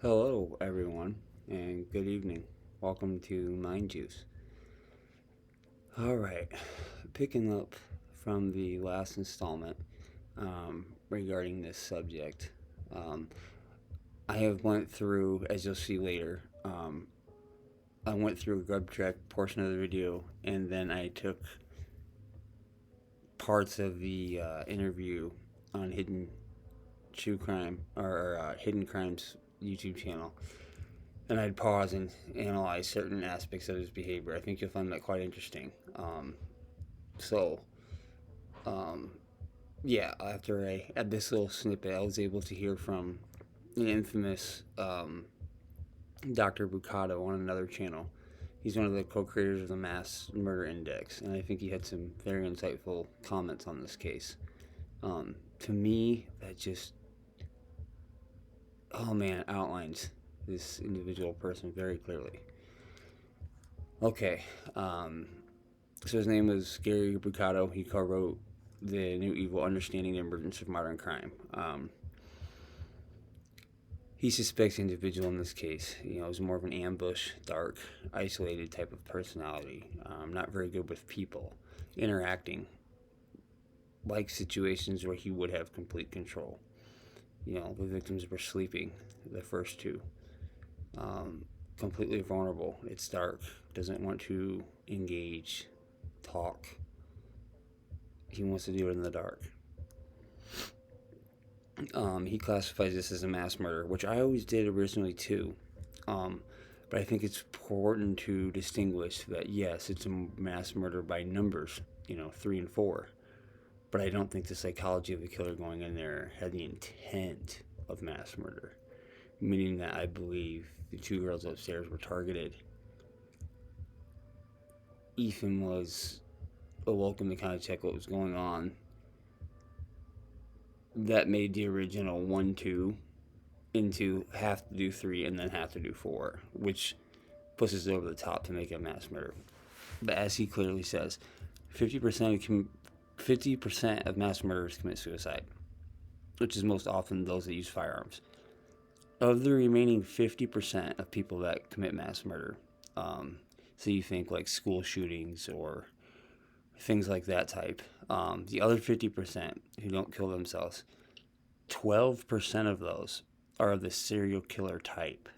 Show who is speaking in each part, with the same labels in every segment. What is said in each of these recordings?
Speaker 1: Hello, everyone, and good evening. Welcome to Mind Juice. All right, picking up from the last installment regarding this subject, um, I have went through, as you'll see later, I went through a grub track portion of the video, and then I took parts of the interview on Hidden True Crime or Hidden Crimes YouTube channel, and I'd pause and analyze certain aspects of his behavior. I think you'll find that quite interesting. So, um, yeah, after I had this little snippet, I was able to hear from the infamous Dr. Bucato on another channel. He's one of the co-creators of the Mass Murder Index, and I think he had some very insightful comments on this case. To me, that just, oh man, outlines this individual person very clearly. Okay, so his name was Gary Bucato. He co-wrote The New Evil: Understanding the Emergence of Modern Crime. He suspects the individual in this case, is more of an ambush, dark, isolated type of personality. Not very good with people, interacting, like situations where he would have complete control. The victims were sleeping, the first two. Completely vulnerable. It's dark. Doesn't want to engage, talk. He wants to do it in the dark. He classifies this as a mass murder, which I always did originally too. But I think it's important to distinguish that yes, it's a mass murder by numbers, 3 and 4. But I don't think the psychology of the killer going in there had the intent of mass murder, meaning that I believe the two girls upstairs were targeted. Ethan was awoken to kind of check what was going on. That made the original 1-2 into have to do 3 and then have to do 4, which pushes it over the top to make it a mass murder. But as he clearly says, 50% of mass murderers commit suicide, which is most often those that use firearms. Of the remaining 50% of people that commit mass murder, so you think like school shootings or things like that type, the other 50% who don't kill themselves, 12% of those are of the serial killer type.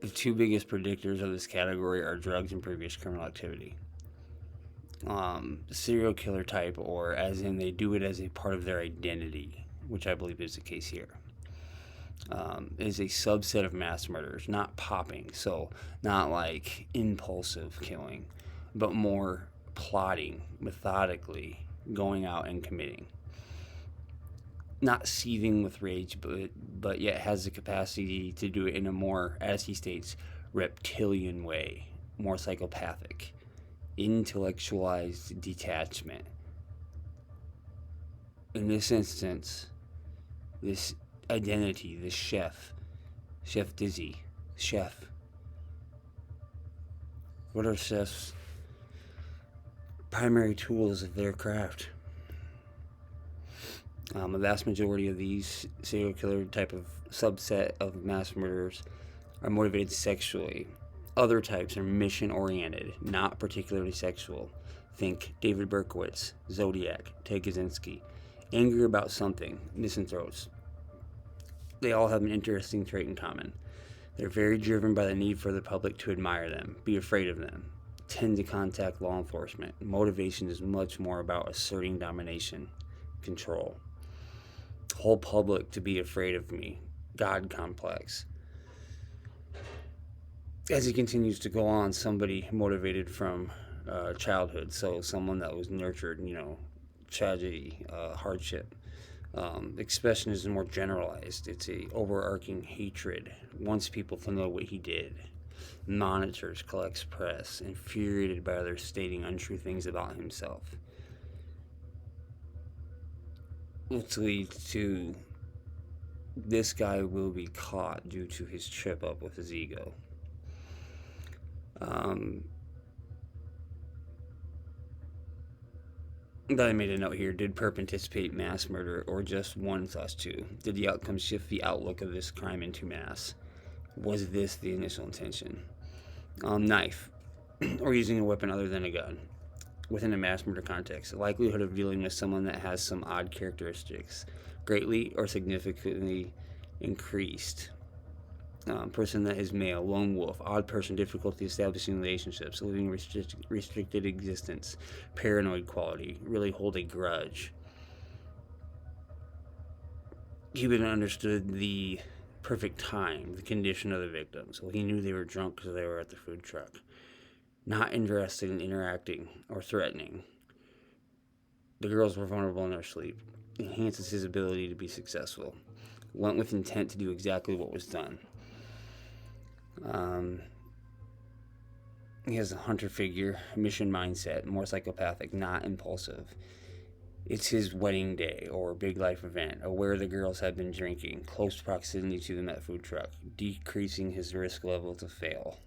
Speaker 1: The two biggest predictors of this category are drugs and previous criminal activity. Serial killer type, or as in they do it as a part of their identity, which I believe is the case here, is a subset of mass murders, not popping, so not like impulsive killing, but more plotting, methodically, going out and committing. Not seething with rage, but yet has the capacity to do it in a more, as he states, reptilian way, more psychopathic, intellectualized detachment. In this instance, this identity, this chef Dizzy, chef. What are chefs' primary tools of their craft? The vast majority of these serial killer type of subset of mass murderers are motivated sexually. Other types are mission oriented, not particularly sexual. Think David Berkowitz, Zodiac, Ted Kaczynski. Anger about something, misanthropes. They all have an interesting trait in common. They're very driven by the need for the public to admire them, be afraid of them, tend to contact law enforcement. Motivation is much more about asserting domination, control. Whole public to be afraid of me. God complex. As he continues to go on, somebody motivated from childhood, so someone that was nurtured, tragedy, hardship. Expression is more generalized. It's a overarching hatred. Wants people to know what he did. Monitors, collects press, infuriated by others stating untrue things about himself. Which leads to this guy will be caught due to his trip up with his ego. But I made a note here. Did Perp anticipate mass murder or just 1/2? Did the outcome shift the outlook of this crime into mass? Was this the initial intention? Knife, or using a weapon other than a gun. Within a mass murder context, the likelihood of dealing with someone that has some odd characteristics greatly or significantly increased. Person that is male, lone wolf, odd person, difficulty establishing relationships, living restricted existence, paranoid quality, really hold a grudge. Cuban understood the perfect time, the condition of the victims. Well, he knew they were drunk because they were at the food truck. Not interested in interacting or threatening. The girls were vulnerable in their sleep. Enhances his ability to be successful. Went with intent to do exactly what was done. He has a hunter figure, mission mindset, more psychopathic, not impulsive. It's his wedding day or big life event, aware the girls have been drinking, close proximity to them at food truck, decreasing his risk level to fail.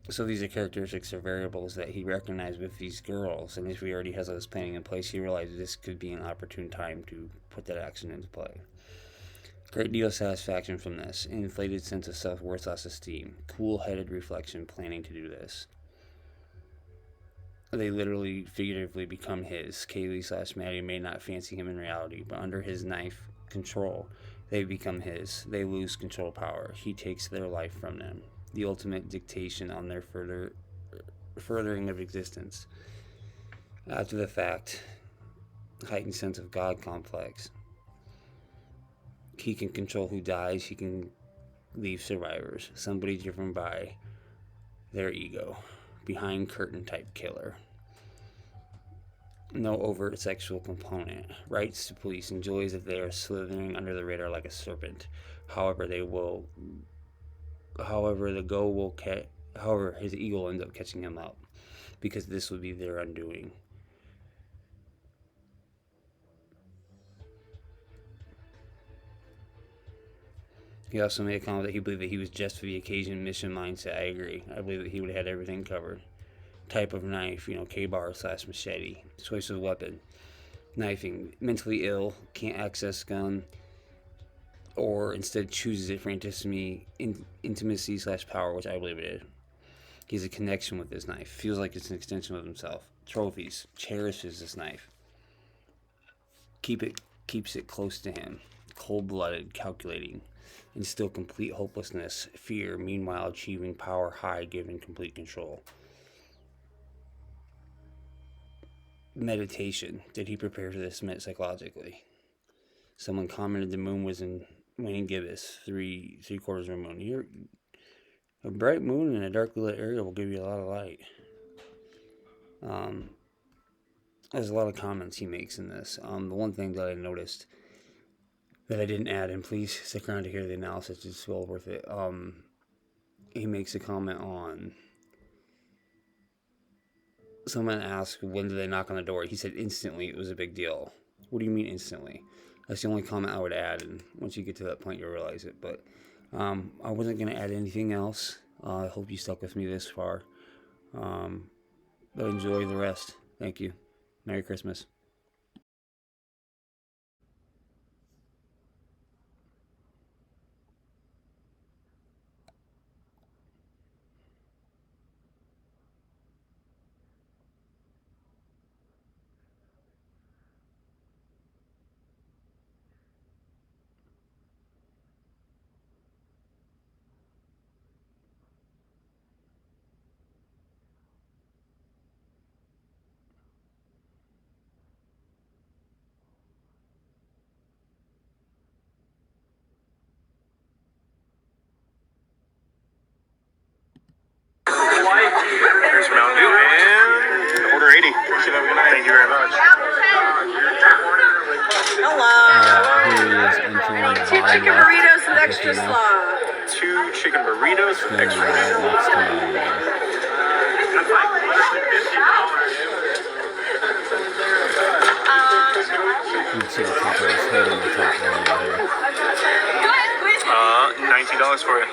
Speaker 1: So these are characteristics or variables that he recognized with these girls, and if he already has this planning in place, he realized this could be an opportune time to put that action into play. Great deal of satisfaction from this. An inflated sense of self-worth, self-esteem. Cool-headed reflection planning to do this. They literally, figuratively become his. Kaylee / Maddie may not fancy him in reality, but under his knife control, they become his. They lose control power. He takes their life from them. The ultimate dictation on their furthering of existence. After the fact, heightened sense of God complex. He can control who dies. He can leave survivors. Somebody driven by their ego. Behind curtain type killer. No overt sexual component. Writes to police. Enjoys that they are slithering under the radar like a serpent. However, his ego will end up catching him up. Because this would be their undoing. He also made a comment that he believed that he was just for the occasion, mission mindset. I agree. I believe that he would have had everything covered. Type of knife, K-bar / machete. Choice of weapon. Knifing. Mentally ill, can't access gun, or instead chooses it for intimacy / power, which I believe it is. He has a connection with this knife. Feels like it's an extension of himself. Trophies. Cherishes this knife. Keeps it close to him. Cold-blooded, calculating. Instill complete hopelessness, fear, meanwhile achieving power high, given complete control. Meditation. Did he prepare for this psychologically? Someone commented the moon was in waning gibbous, three-quarters of a moon. A bright moon in a darkly lit area will give you a lot of light. There's a lot of comments he makes in this. The one thing that I noticed that I didn't add, and please stick around to hear the analysis, it's well worth it. He makes a comment on, someone asked, when did they knock on the door? He said instantly. It was a big deal. What do you mean instantly? That's the only comment I would add, and once you get to that point, you'll realize it. But I wasn't going to add anything else. I hope you stuck with me this far. But enjoy the rest. Thank you. Merry Christmas.
Speaker 2: Here's Mountain Dew and order 80. Thank you very much.
Speaker 3: Hello. Two chicken burritos with extra slaw.
Speaker 2: 2 chicken burritos with extra slaw.
Speaker 1: You can see the top of his head on the top right here.
Speaker 2: $19 for you.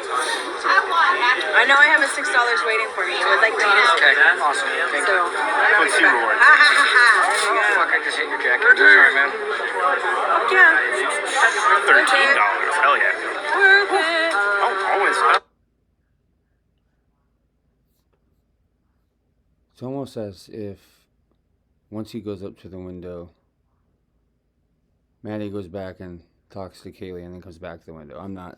Speaker 3: I know I have a $6 waiting for me. It was like
Speaker 2: Okay, awesome. Thank
Speaker 3: so.
Speaker 2: you. Let's see reward.
Speaker 3: Ha ha ha ha. There you go.
Speaker 2: Fuck, I just hit your jacket. Sorry, man.
Speaker 3: Yeah.
Speaker 2: $13. Hell yeah.
Speaker 3: Worth it.
Speaker 2: Oh, always.
Speaker 1: It's almost as if once he goes up to the window, Maddie goes back and talks to Kaylee and then comes back to the window. I'm not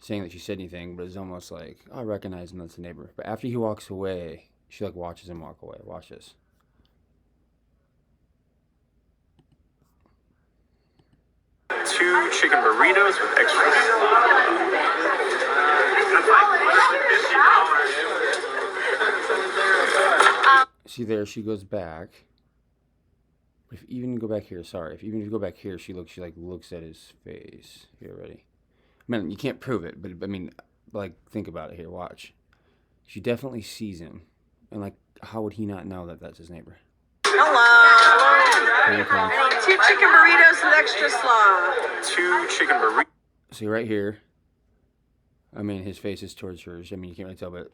Speaker 1: saying that she said anything, but it's almost like, oh, I recognize him, that's the neighbor. But after he walks away, she like watches him walk away. Watch this.
Speaker 2: Two chicken burritos with extra.
Speaker 1: See there, she goes back. If even go back here, sorry. If you go back here, she like looks at his face. Here, ready? I mean, you can't prove it, but I mean, like, think about it here. Watch. She definitely sees him, and like, how would he not know that that's his neighbor?
Speaker 3: Hello.
Speaker 1: Here he comes.
Speaker 3: I need 2 chicken burritos with extra slaw.
Speaker 2: 2 chicken burritos.
Speaker 1: See right here. I mean, his face is towards hers. I mean, you can't really tell, but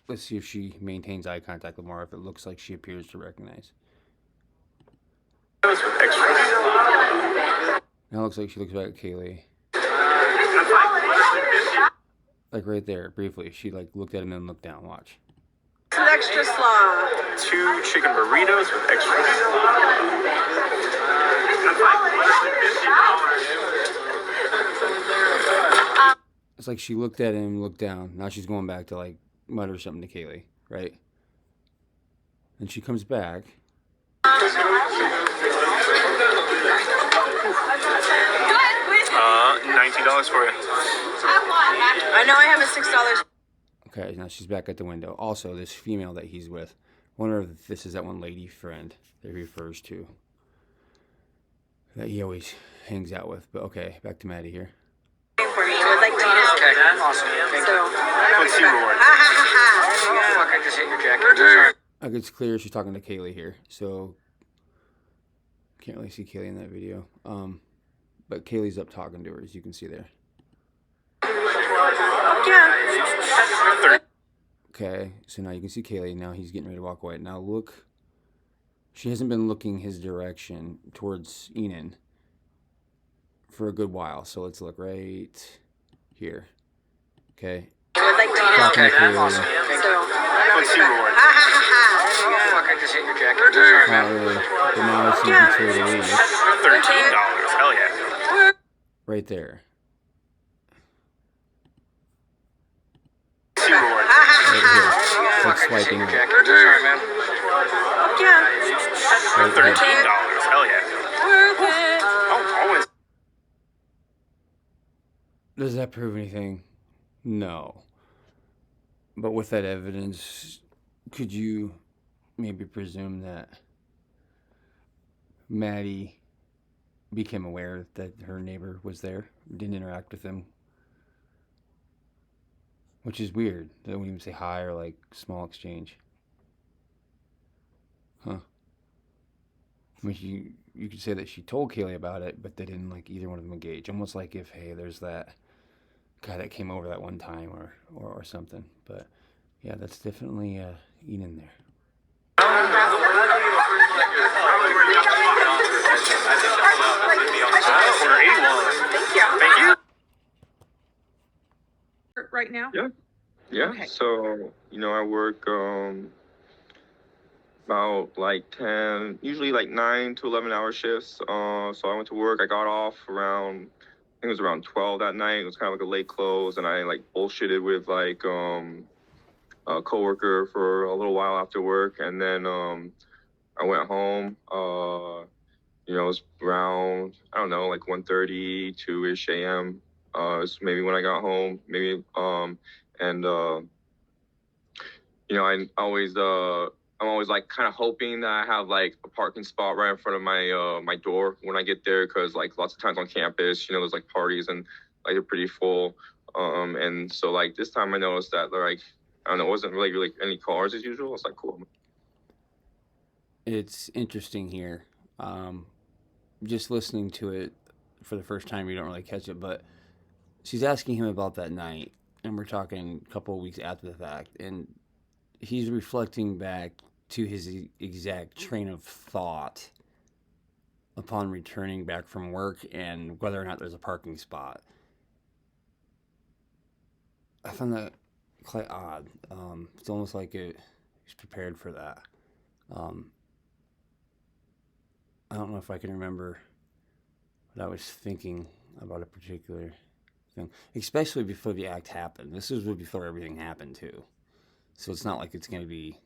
Speaker 1: let's see if she maintains eye contact with more. If it looks like she appears to recognize.
Speaker 2: With extra.
Speaker 1: Now it looks like she looks back at Kaylee. Like right there, briefly. She like looked at him and looked down. Watch.
Speaker 3: With extra slaw.
Speaker 2: 2 chicken burritos with extra.
Speaker 1: It's like she looked at him, looked down. Now she's going back to like mutter something to Kaylee, right? And she comes back.
Speaker 2: $19 for you.
Speaker 3: I know I have a $6.
Speaker 1: Okay, now she's back at the window. Also, this female that he's with, I wonder if this is that one lady friend that he refers to, that he always hangs out with. But okay, back to Maddie here.
Speaker 3: For me. It was like
Speaker 2: Okay, awesome. Thank you. Let's see reward.
Speaker 3: Ha ha ha ha. There you go.
Speaker 2: Fuck, I just hit your jacket. Sorry.
Speaker 1: Like it's clear she's talking to Kaylee here, so can't really see Kaylee in that video. But Kaylee's up talking to her, as you can see there.
Speaker 3: Yeah.
Speaker 1: Okay, so now you can see Kaylee. Now he's getting ready to walk away. Now look, she hasn't been looking his direction towards Enan for a good while. So let's look right here. Okay.
Speaker 3: It was like
Speaker 1: Talking to Kaylee.
Speaker 2: Let's see reward.
Speaker 3: Ha ha ha ha. There you go.
Speaker 2: Fuck, I just hit your jacket. Sorry,
Speaker 1: Not
Speaker 2: man.
Speaker 1: really. But now it's making sure to leave.
Speaker 2: $13. Hell yeah.
Speaker 1: Right there.
Speaker 2: See reward.
Speaker 1: Right here. It's
Speaker 2: Fuck,
Speaker 1: like
Speaker 2: I just hit
Speaker 1: swiping
Speaker 2: your
Speaker 1: up.
Speaker 2: jacket. Sorry, man.
Speaker 3: Yeah.
Speaker 1: Right there.
Speaker 2: $13. Hell yeah.
Speaker 3: Worth it.
Speaker 2: Oh, always.
Speaker 1: Does that prove anything? No. But with that evidence, could you maybe presume that Maddie became aware that her neighbor was there, didn't interact with him? Which is weird. They don't even say hi or like small exchange. Huh. I mean, you could say that she told Kaylee about it, but they didn't like either one of them engage. Almost like if, hey, there's that guy that came over that one time or something. But yeah, that's definitely Enan there.
Speaker 2: Order 81.
Speaker 3: Thank you.
Speaker 2: Thank you.
Speaker 3: Right now?
Speaker 4: Yeah.
Speaker 3: Okay.
Speaker 4: So, I work about like 10, usually like 9 to 11 hour shifts. So I went to work. I got off around, I think it was around 12 that night. It was kind of like a late close, and I like bullshitted with like a coworker for a little while after work, and then I went home. It was around, I don't know, like 1:30, 2-ish a.m. It's maybe when I got home, maybe, I'm always like kind of hoping that I have like a parking spot right in front of my door when I get there, because like lots of times on campus, there's like parties and like they're pretty full. And so like this time I noticed that like, I don't know, it wasn't really any cars as usual. It's like, cool.
Speaker 1: It's interesting here. Just listening to it for the first time, you don't really catch it, but she's asking him about that night, and we're talking a couple of weeks after the fact, and he's reflecting back to his exact train of thought upon returning back from work and whether or not there's a parking spot. I found that quite odd. It's almost like he's prepared for that. Um, I don't know if I can remember what I was thinking about a particular thing, especially before the act happened. This was before everything happened too, so it's not like it's going to be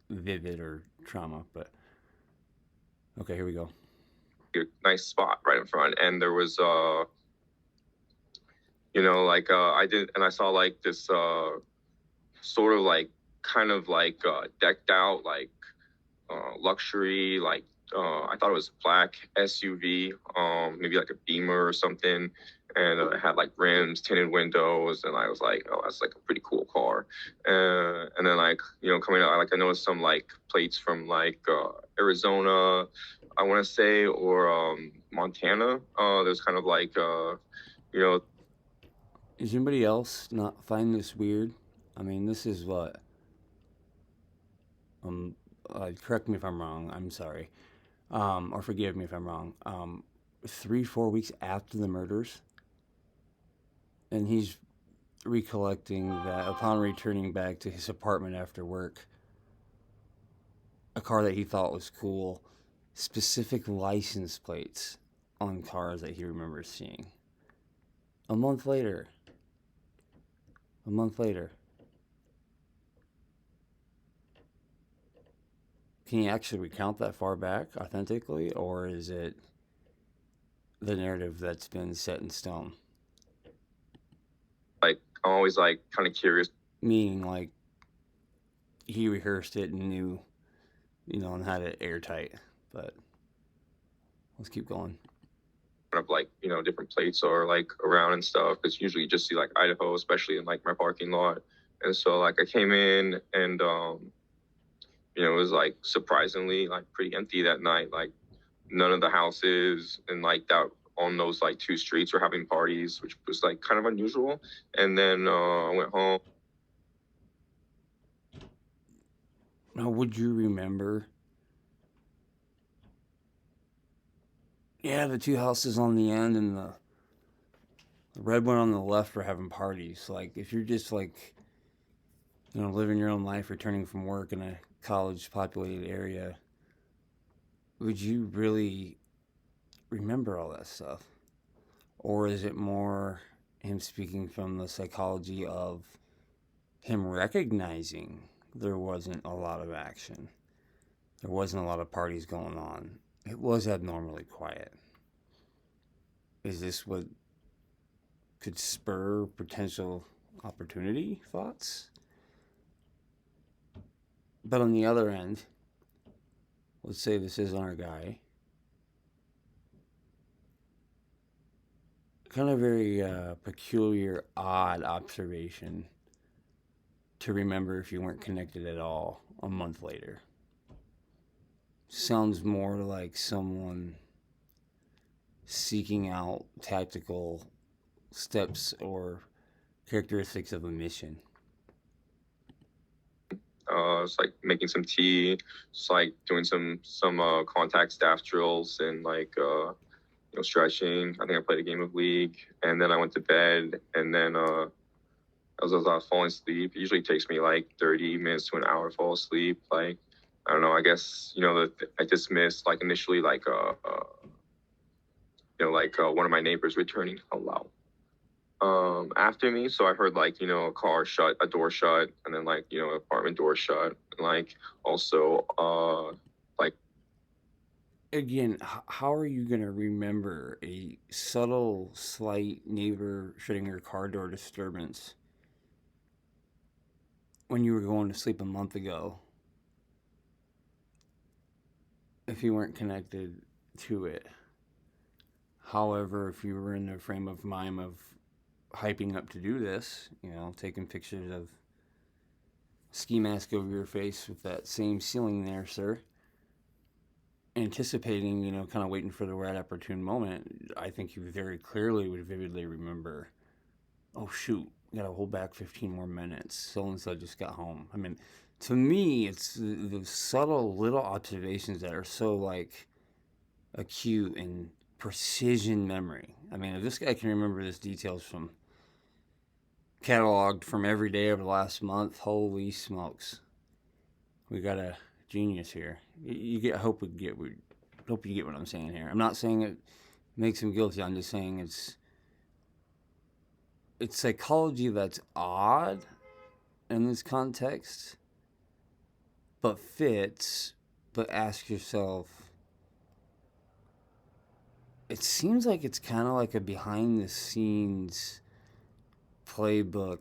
Speaker 1: vivid or trauma. But okay, here we go.
Speaker 4: A nice spot right in front, and there was I saw like this sort of like kind of like decked out like luxury like I thought it was black SUV, maybe like a Beamer or something, and it had like rims, tinted windows, and I was like, oh, that's like a pretty cool car. And then like coming out, like I noticed some like plates from like Arizona, I want to say, or Montana. There's kind of like
Speaker 1: Does anybody else not find this weird? I mean, this is what. Correct me if I'm wrong. I'm sorry, or forgive me if I'm wrong. 3-4 weeks after the murders, and he's recollecting that upon returning back to his apartment after work, a car that he thought was cool, specific license plates on cars that he remembers seeing. A month later. Can you actually recount that far back authentically, or is it the narrative that's been set in stone?
Speaker 4: like I'm always like kind of curious.
Speaker 1: Meaning, like, he rehearsed it and knew, and had it airtight. But let's keep going.
Speaker 4: Of like different plates are like around and stuff, because usually you just see like Idaho, especially in like my parking lot. And so like I came in and it was like surprisingly like pretty empty that night. Like none of the houses and like that on those like two streets were having parties, which was like kind of unusual. And then I went home.
Speaker 1: Now, would you remember? Yeah, the two houses on the end and the red one on the left were having parties. Like, if you're just like, living your own life, returning from work in a college populated area, would you really remember all that stuff? Or is it more him speaking from the psychology of him recognizing there wasn't a lot of action? There wasn't a lot of parties going on. It was abnormally quiet. Is this what could spur potential opportunity thoughts? But on the other end, let's say this isn't our guy. Kind of very peculiar, odd observation to remember if you weren't connected at all a month later. Sounds more like someone seeking out tactical steps or characteristics of a mission.
Speaker 4: It's like making some tea, just like doing some contact staff drills and like stretching. I think I played a game of League, and then I went to bed, and then as I was falling asleep, it usually takes me like 30 minutes to an hour to fall asleep. Like, I don't know, I guess, I dismissed like initially like, one of my neighbors returning hello after me. So I heard like, a car shut, a door shut, and then like, apartment door shut. And like also, like,
Speaker 1: again, how are you going to remember a subtle, slight neighbor shutting your car door disturbance when you were going to sleep a month ago if you weren't connected to it? However, if you were in the frame of mind of hyping up to do this, taking pictures of ski mask over your face with that same ceiling there, sir, anticipating, kind of waiting for the right opportune moment, I think you very clearly would vividly remember, oh shoot, gotta hold back 15 more minutes. So-and-so just got home. I mean, to me, it's the subtle little observations that are so, like, acute and precision memory. I mean, if this guy can remember this details from cataloged from every day of the last month, holy smokes. We got a genius here. You get, hope you get what I'm saying here. I'm not saying it makes him guilty. I'm just saying it's psychology that's odd in this context, but fits. But ask yourself, it seems like it's kind of like a behind the scenes playbook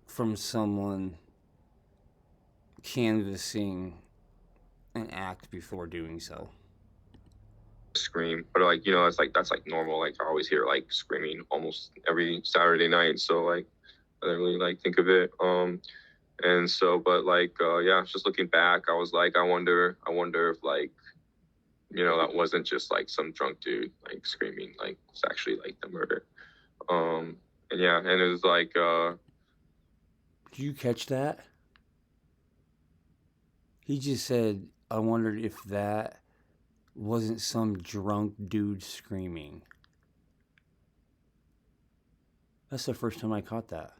Speaker 1: from someone canvassing an act before doing so.
Speaker 4: Scream, but like, you know, that's like normal. Like I always hear like screaming almost every Saturday night, so like I didn't really like think of it. And so, but like yeah, just looking back, I was like, I wonder if like, you know, that wasn't just like some drunk dude like screaming, like it's actually like the murder. And yeah, and it was like
Speaker 1: Did you catch that? He just said, I wondered if that wasn't some drunk dude screaming. That's the first time I caught that.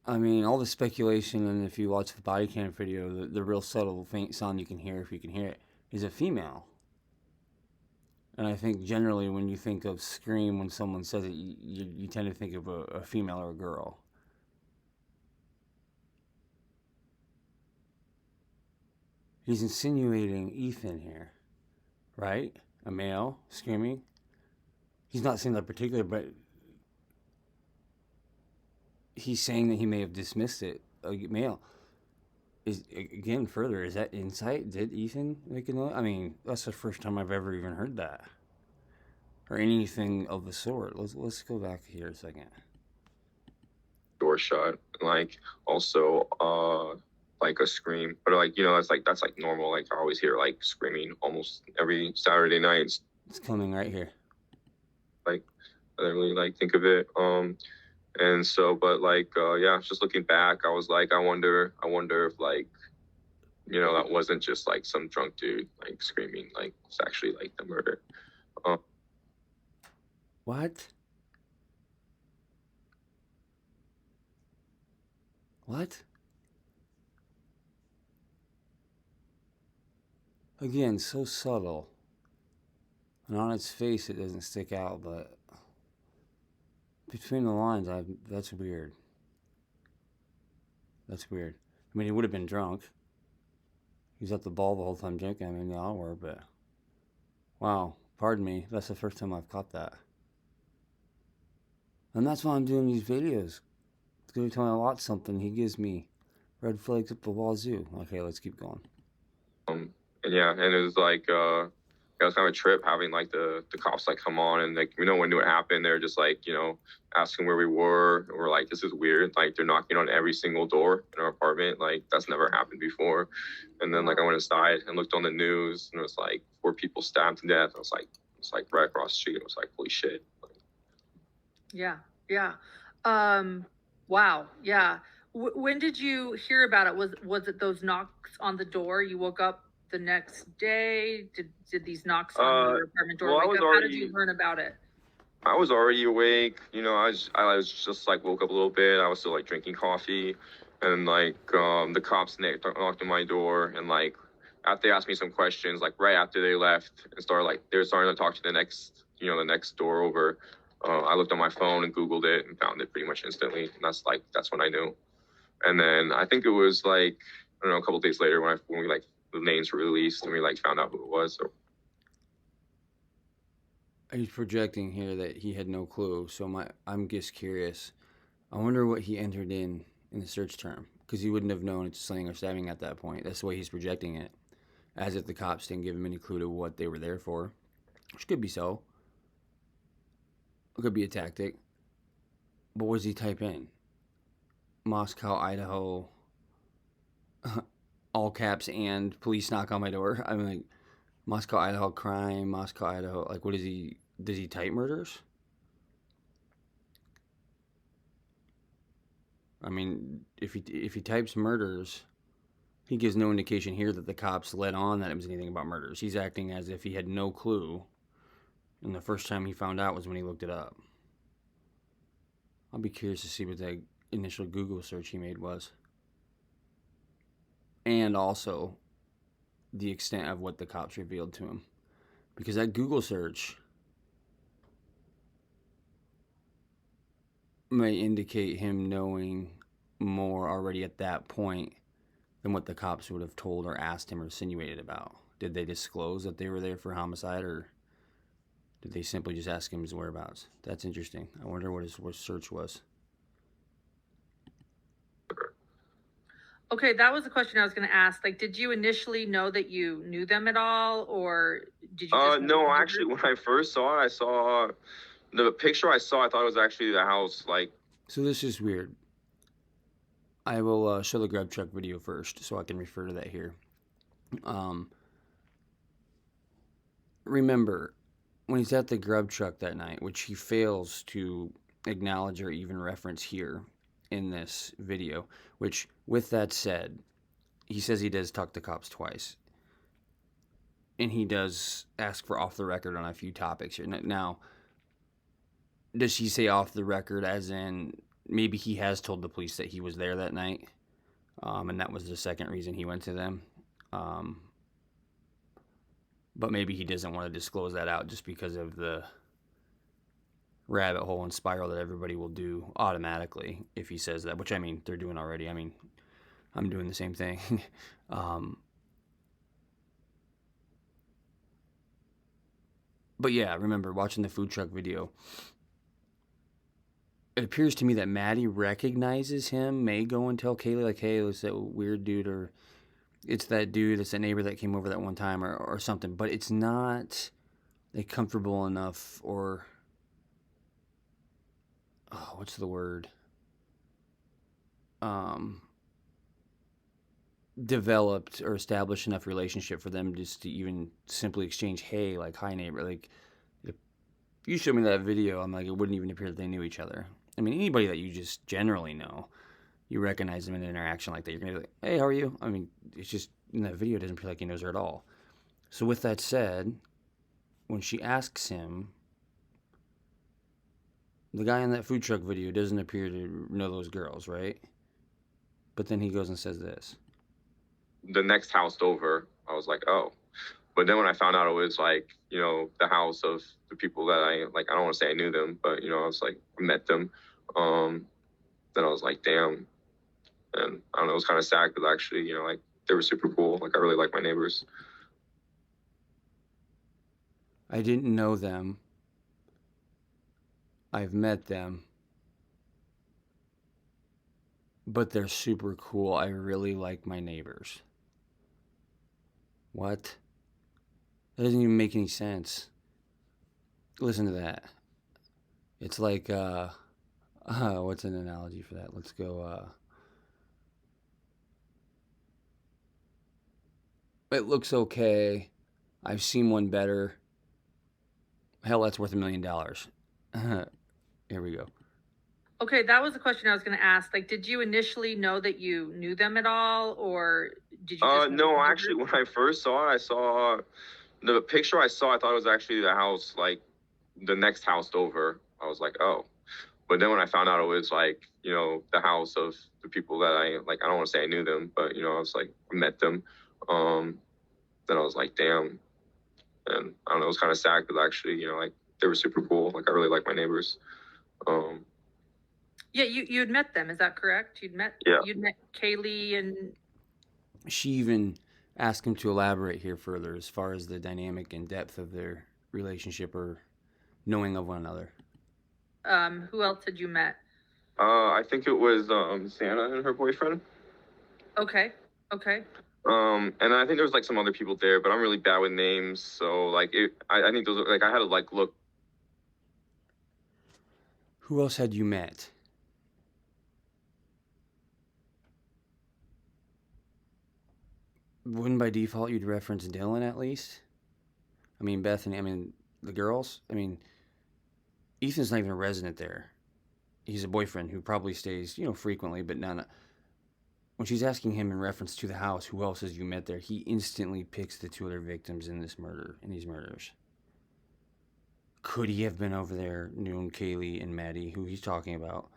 Speaker 1: I mean, all the speculation, and if you watch the body cam video, the real subtle faint sound you can hear, if you can hear it, is a female. And I think generally when you think of scream, when someone says it, you tend to think of a female or a girl. He's insinuating Ethan here, right? A male screaming. He's not saying that particular, but he's saying that he may have dismissed it. A male. Is again further. Is that insight? Did Ethan make a noise? I mean, that's the first time I've ever even heard that, or anything of the sort. Let's go back here a second.
Speaker 4: door shut, like also like a scream, but like, you know, that's like normal. Like I always hear like screaming almost every Saturday night.
Speaker 1: It's coming right here.
Speaker 4: Like I didn't really like think of it. And so, but like yeah, just looking back, I was like, I wonder if like, you know, that wasn't just like some drunk dude like screaming, like it's actually like the murder.
Speaker 1: What? What? Again, so subtle. And on its face, it doesn't stick out, but between the lines, that's weird. That's weird. I mean, he would have been drunk. He was at the ball the whole time drinking. I mean, they all were, but wow, pardon me. That's the first time I've caught that. And that's why I'm doing these videos. It's going to tell me a lot something. He gives me red flags up the wazoo. Okay, let's keep going.
Speaker 4: And yeah, and it was like it was kind of a trip having like the cops like come on, and like, you know, when it happened, they're just like, you know, asking where we were, and we're like, this is weird. Like they're knocking on every single door in our apartment. Like that's never happened before. And then like I went inside and looked on the news, and it was like 4 people stabbed to death. It's like right across the street. It was like, holy shit.
Speaker 3: Yeah. Wow. Yeah. When did you hear about it? Was it those knocks on the door? You woke up the next day? Did these knocks on your apartment door
Speaker 4: well,
Speaker 3: wake up? How did you learn about it?
Speaker 4: I was already awake. You know, I was just like woke up a little bit. I was still like drinking coffee, and like the cops knocked on my door, and like after they asked me some questions, like right after they left and started like they were starting to talk to the next door over. I looked on my phone and Googled it and found it pretty much instantly, and that's when I knew. And then I think it was like, I don't know, a couple of days later when we like the names were released and we like found out who it was. So
Speaker 1: He's projecting here that he had no clue. So I'm just curious. I wonder what he entered in the search term, because he wouldn't have known it's slaying or stabbing at that point. That's the way he's projecting it, as if the cops didn't give him any clue to what they were there for, which could be so. It could be a tactic. But what does he type in? Moscow, Idaho, all caps, and police knock on my door. I mean, like, Moscow, Idaho crime, Moscow, Idaho. Like, what is he? Does he type murders? I mean, if he types murders, he gives no indication here that the cops let on that it was anything about murders. He's acting as if he had no clue, and the first time he found out was when he looked it up. I'll be curious to see what that initial Google search he made was. And also the extent of what the cops revealed to him. Because that Google search may indicate him knowing more already at that point than what the cops would have told or asked him or insinuated about. Did they disclose that they were there for homicide, or did they simply just ask him his whereabouts? That's interesting. I wonder what his search was.
Speaker 3: Okay, that was the question I was going to ask. Like, did you initially know that you knew them at all, or did you just
Speaker 4: No, actually, when I first saw it, I saw the picture I saw. I thought it was actually the house. Like,
Speaker 1: so this is weird. I will show the grub truck video first, so I can refer to that here. Remember, when he's at the grub truck that night, which he fails to acknowledge or even reference here in this video, which, with that said, he says he does talk to cops twice. And he does ask for off the record on a few topics here. Now, does he say off the record as in maybe he has told the police that he was there that night? And that was the second reason he went to them. But maybe he doesn't want to disclose that out just because of the rabbit hole and spiral that everybody will do automatically if he says that, which, I mean, they're doing already. I mean, I'm doing the same thing. But yeah, remember, watching the food truck video, it appears to me that Maddie recognizes him, may go and tell Kaylee, like, hey, it's that weird dude, or it's that dude, it's that neighbor that came over that one time, or something. But it's not like comfortable enough, or what's the word? Developed or established enough relationship for them just to even simply exchange, hey, like, hi neighbor. Like, if you showed me that video, I'm like, it wouldn't even appear that they knew each other. I mean, anybody that you just generally know, you recognize them in an interaction like that, you're gonna be like, hey, how are you? I mean, it's just, in that video, it doesn't feel like he knows her at all. So with that said, when she asks him, the guy in that food truck video doesn't appear to know those girls, right? But then he goes and says this.
Speaker 4: the next house over, I was like, oh. But then when I found out it was like, the house of the people that I don't want to say I knew them, but I was like, I met them. Then I was like, damn. And I don't know, it was kind of sad because actually, like, they were super cool. Like, I really like my neighbors.
Speaker 1: I didn't know them. I've met them. But they're super cool. I really like my neighbors. What? That doesn't even make any sense. Listen to that. It's like, what's an analogy for that? Let's go, it looks okay. I've seen one better. Hell, that's worth $1 million. Here we go.
Speaker 3: Okay, that was the question I was going to ask. Like, did you initially know that you knew them at all, or did you just
Speaker 4: no, actually, when I first saw it, I saw the picture I saw. I thought it was actually the house, like, the next house over. I was like, oh. But then when I found out it was like, the house of the people that I don't want to say I knew them, but I was like, I met them. Then I was like, damn. And I don't know, it was kind of sad because actually, like, they were super cool. Like, I really like my neighbors.
Speaker 3: Yeah, you had met them. Is that correct? You'd met Kaylee, and
Speaker 1: she even asked him to elaborate here further as far as the dynamic and depth of their relationship or knowing of one another.
Speaker 3: Who else had you met?
Speaker 4: I think it was Santa and her boyfriend.
Speaker 3: Okay.
Speaker 4: And I think there was like some other people there, but I'm really bad with names, so like I think those, like, I had to like look.
Speaker 1: Who else had you met? Wouldn't by default you'd reference Dylan at least? I mean, Bethany, I mean, the girls? I mean, Ethan's not even a resident there. he's a boyfriend who probably stays, frequently, but not. When she's asking him in reference to the house, who else has you met there? He instantly picks the two other victims in these murders. Could he have been over there, knowing Kaylee and Maddie, who he's talking about,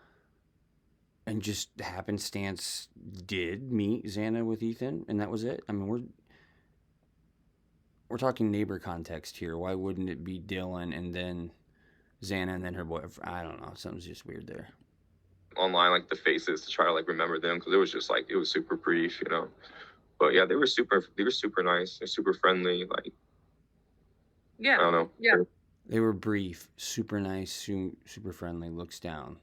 Speaker 1: and just happenstance did meet Xana with Ethan, and that was it? I mean, we're talking neighbor context here. Why wouldn't it be Dylan and then Xana and then her boyfriend? I don't know. Something's just weird there.
Speaker 4: Online, like the faces to try to like remember them, because it was just like it was super brief, you know. But yeah, they were super nice. They're super friendly. Like,
Speaker 3: Yeah.
Speaker 4: I don't know.
Speaker 3: Yeah.
Speaker 1: They were brief, super nice, super friendly. Looks down,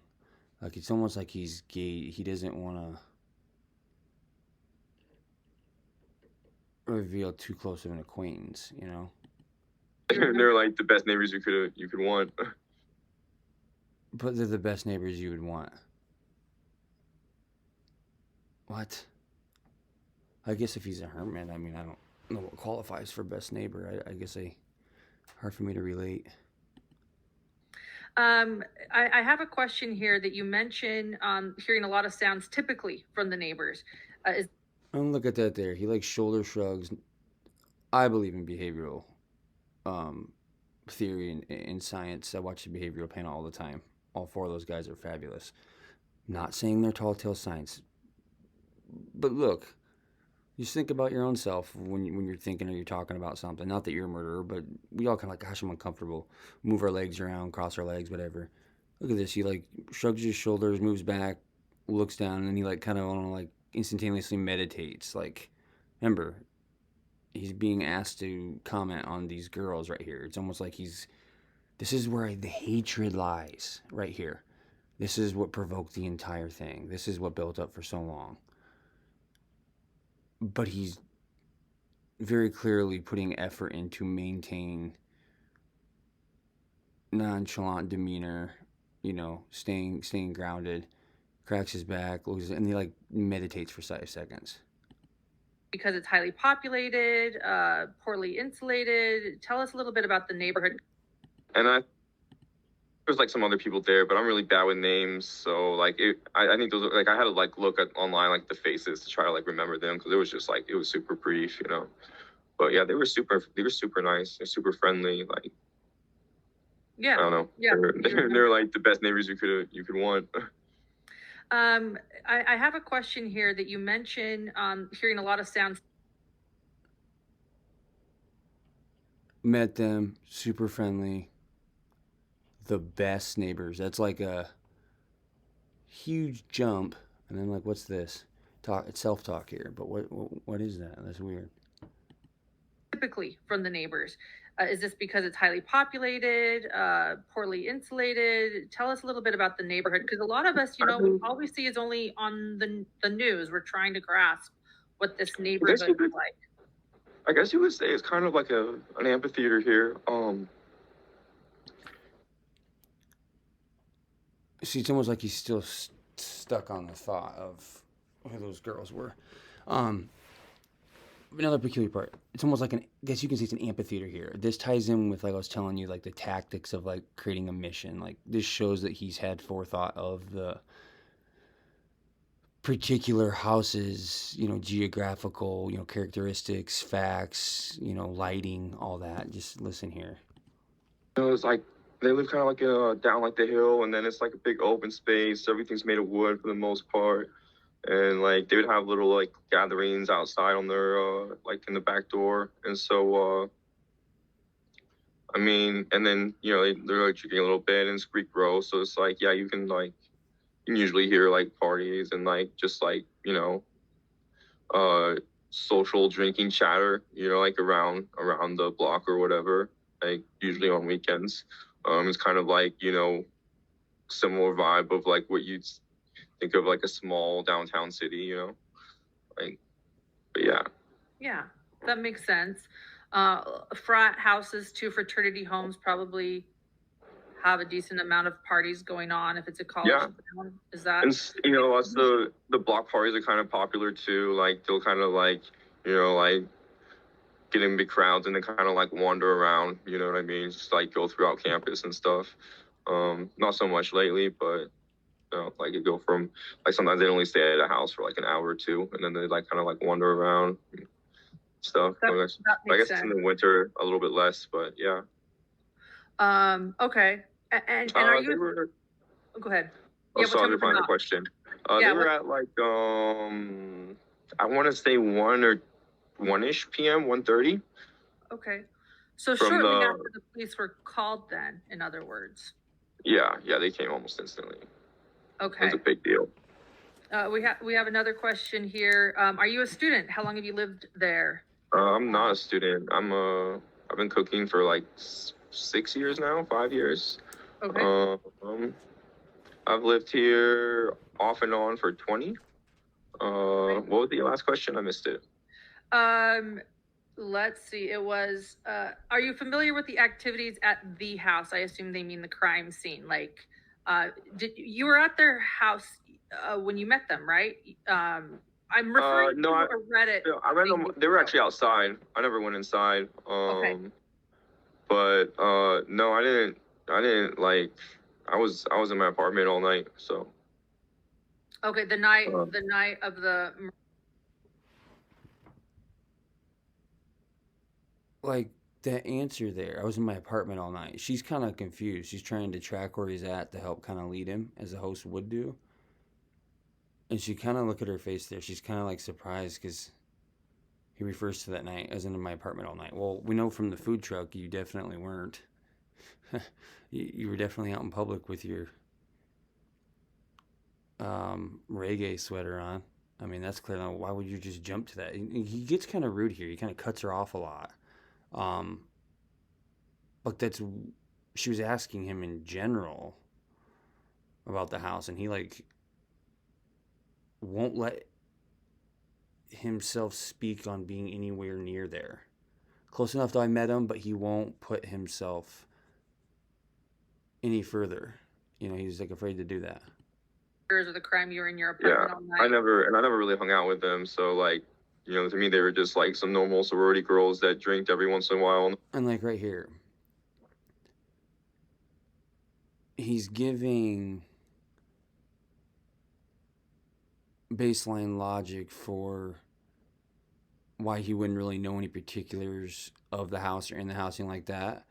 Speaker 1: like it's almost like he's gay. He doesn't want to reveal too close of an acquaintance, you know.
Speaker 4: They're like the best neighbors you could want.
Speaker 1: But they're the best neighbors you would want. What? I guess if he's a hermit, I mean, I don't know what qualifies for best neighbor. I guess hard for me to relate.
Speaker 3: I have a question here that you mentioned hearing a lot of sounds typically from the neighbors.
Speaker 1: And look at that there. He like shoulder shrugs. I believe in behavioral theory and science. I watch the behavioral panel all the time. All four of those guys are fabulous. Not saying they're tall tale science. But look, just think about your own self when you're thinking or you're talking about something. Not that you're a murderer, but we all kind of like, gosh, I'm uncomfortable. Move our legs around, cross our legs, whatever. Look at this. He like shrugs his shoulders, moves back, looks down, and then he like kind of like instantaneously meditates. Like, remember, he's being asked to comment on these girls right here. It's almost like this is where the hatred lies, right here. This is what provoked the entire thing. This is what built up for so long. But he's very clearly putting effort in to maintain nonchalant demeanor, staying grounded, cracks his back, and he like meditates for 5 seconds.
Speaker 3: Because it's highly populated, poorly insulated. Tell us a little bit about the neighborhood.
Speaker 4: And there's like some other people there, but I'm really bad with names, so like I think those like I had to like look at online like the faces to try to like remember them, because it was just like it was super brief, you know. But yeah, they were super nice. They're super friendly. Like,
Speaker 3: yeah,
Speaker 4: I don't know.
Speaker 3: Yeah,
Speaker 4: they're like the best neighbors you could want.
Speaker 3: I have a question here that you mentioned hearing a lot of sounds.
Speaker 1: Met them, super friendly. The best neighbors. That's like a huge jump. And then like, what's this? It's self-talk here, but what is that? That's weird.
Speaker 3: Typically from the neighbors. Is this because it's highly populated, poorly insulated? Tell us a little bit about the neighborhood, because a lot of us, all we see is only on the news. We're trying to grasp what this neighborhood is like.
Speaker 4: I guess you would say it's kind of like an amphitheater here.
Speaker 1: See, it's almost like he's still stuck on the thought of who those girls were. Another peculiar part. It's almost like I guess you can say it's an amphitheater here. This ties in with, like I was telling you, like the tactics of like creating a mission. Like this shows that he's had forethought of the particular houses, geographical, characteristics, facts, lighting, all that. Just listen here.
Speaker 4: It's like they live kind of like down like the hill, and then it's like a big open space. Everything's made of wood for the most part. And like they would have little like gatherings outside on their like in the back door, and so I mean, and then they're like drinking a little bit in Squeak Row, so it's like you can usually hear like parties and like just like social drinking chatter, like around the block or whatever, like usually on weekends. It's kind of like similar vibe of like what you'd think of like a small downtown city, but yeah.
Speaker 3: Yeah, that makes sense. Frat houses, two fraternity homes probably have a decent amount of parties going on if it's a college town. Is that?
Speaker 4: And us the block parties are kind of popular too. Like they'll kind of like like get in big crowds and then kind of like wander around. You know what I mean? Just like go throughout campus and stuff. Not so much lately, but Like you go from like sometimes they only stay at a house for like an hour or two, and then they like kind of like wander around and stuff.
Speaker 3: That,
Speaker 4: I
Speaker 3: that
Speaker 4: guess
Speaker 3: makes
Speaker 4: it's in
Speaker 3: sense.
Speaker 4: the winter a little bit less, but yeah.
Speaker 3: Okay. And are
Speaker 4: They
Speaker 3: you?
Speaker 4: were.
Speaker 3: Go ahead.
Speaker 4: Oh,
Speaker 3: Yeah, what
Speaker 4: sorry,
Speaker 3: time
Speaker 4: let
Speaker 3: of
Speaker 4: me find the
Speaker 3: night?
Speaker 4: question. They
Speaker 3: Yeah.
Speaker 4: were
Speaker 3: What?
Speaker 4: at like I want to say 1-ish p.m., 1:30
Speaker 3: Okay. So
Speaker 4: from
Speaker 3: shortly
Speaker 4: the.
Speaker 3: after the police were called, then, in other words.
Speaker 4: Yeah, they came almost instantly. It was a
Speaker 3: Okay.
Speaker 4: big deal.
Speaker 3: We have another question here. Are you a student? How long have you lived there?
Speaker 4: I'm not a student. I've been cooking for like 6 years now, 5 years.
Speaker 3: Okay.
Speaker 4: I've lived here off and on for 20. What was the last question? I missed it.
Speaker 3: Let's see. It was, are you familiar with the activities at the house? I assume they mean the crime scene. Like, you were at their house when you met them, right? I'm referring
Speaker 4: No,
Speaker 3: to a Reddit.
Speaker 4: I read them.
Speaker 3: thing
Speaker 4: They were
Speaker 3: before.
Speaker 4: actually outside. I never went inside.
Speaker 3: Okay.
Speaker 4: But no, I didn't. Like. I was in my apartment all night. So.
Speaker 3: Okay. The night of the.
Speaker 1: Like, the answer there, I was in my apartment all night. She's kind of confused. She's trying to track where he's at to help kind of lead him, as a host would do. And she kind of look at her face there. She's kind of like surprised because he refers to that night as in my apartment all night. Well, we know from the food truck you definitely weren't. You were definitely out in public with your reggae sweater on. I mean, that's clear. Now, why would you just jump to that? He gets kind of rude here. He kind of cuts her off a lot. But she was asking him in general about the house, and he like won't let himself speak on being anywhere near there. Close enough that I met him, but he won't put himself any further. He's like afraid to do that.
Speaker 3: Of the crime, you were in your apartment all night.
Speaker 4: I never really hung out with them. So like, to me they were just like some normal sorority girls that drank every once in a while.
Speaker 1: And like right here, he's giving baseline logic for why he wouldn't really know any particulars of the house or in the house, anything like that.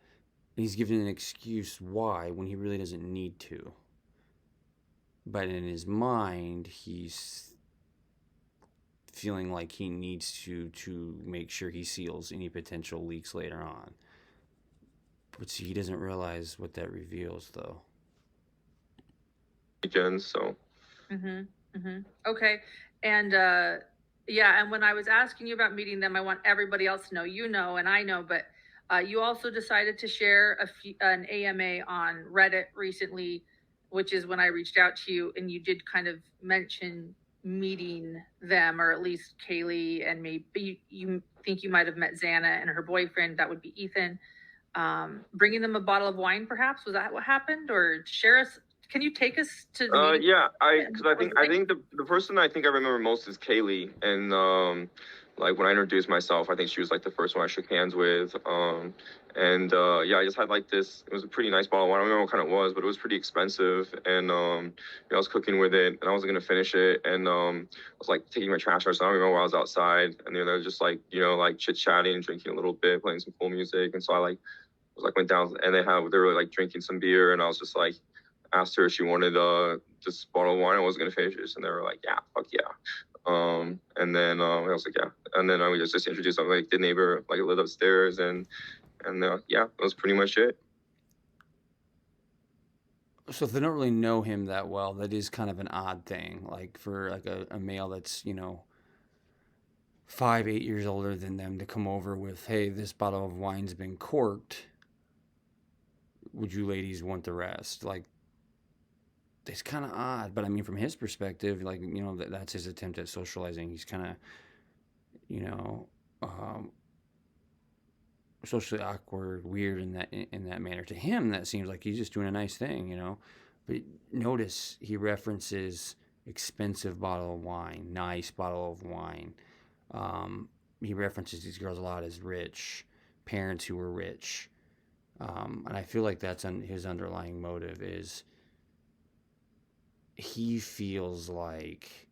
Speaker 1: And he's giving an excuse why when he really doesn't need to. But in his mind, he's feeling like he needs to make sure he seals any potential leaks later on. But see, he doesn't realize what that reveals, though.
Speaker 4: Weekends, so.
Speaker 3: Okay. And yeah, and when I was asking you about meeting them, I want everybody else to know, and I know, but you also decided to share an AMA on Reddit recently, which is when I reached out to you, and you did kind of mention meeting them, or at least Kaylee, and maybe you think you might have met Xana and her boyfriend. That would be Ethan. Bringing them a bottle of wine, perhaps. Was that what happened? Or share us. Can you take us to the meeting?
Speaker 4: Yeah, because I think the person I think I remember most is Kaylee, and like when I introduced myself, I think she was like the first one I shook hands with, and yeah, I just had like this. It was a pretty nice bottle of wine. I don't remember what kind it was, but it was pretty expensive, and I was cooking with it, and I wasn't gonna finish it, and I was like taking my trash out, so I don't remember why I was outside, and they were just like like chit chatting, drinking a little bit, playing some cool music, and so I went down, and they were like drinking some beer, and I was just like. Asked her if she wanted this bottle of wine. I wasn't gonna finish this, and they were like, "Yeah, fuck yeah." And then I was like, "Yeah." And then I just introduced them, like the neighbor, like lived upstairs, and yeah, that was pretty much it.
Speaker 1: So if they don't really know him that well, that is kind of an odd thing. Like for like a male that's 5-8 years older than them to come over with, "Hey, this bottle of wine's been corked. Would you ladies want the rest?" Like. It's kind of odd, but I mean, from his perspective, like that's his attempt at socializing. He's kind of, socially awkward, weird in that manner. To him, that seems like he's just doing a nice thing, But notice he references expensive bottle of wine, nice bottle of wine. He references these girls a lot as rich, parents who were rich, and I feel like that's his underlying motive is. he feels like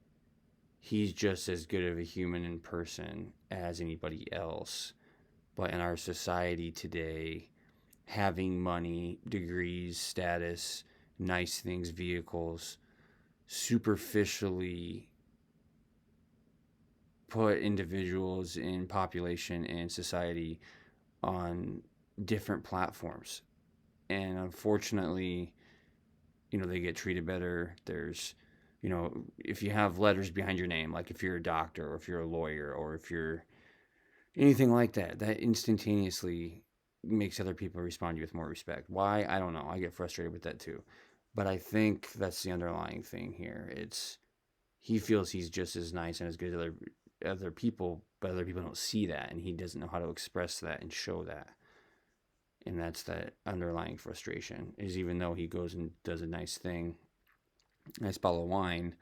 Speaker 1: he's just as good of a human in person as anybody else. But in our society today, having money, degrees, status, nice things, vehicles, superficially put individuals in population and society on different platforms. And unfortunately, they get treated better. There's, if you have letters behind your name, like if you're a doctor or if you're a lawyer or if you're anything like that, that instantaneously makes other people respond to you with more respect. Why? I don't know. I get frustrated with that too. But I think that's the underlying thing here. It's he feels he's just as nice and as good as other people, but other people don't see that, and he doesn't know how to express that and show that. And that's that underlying frustration. Is even though he goes and does a nice thing, nice bottle of wine.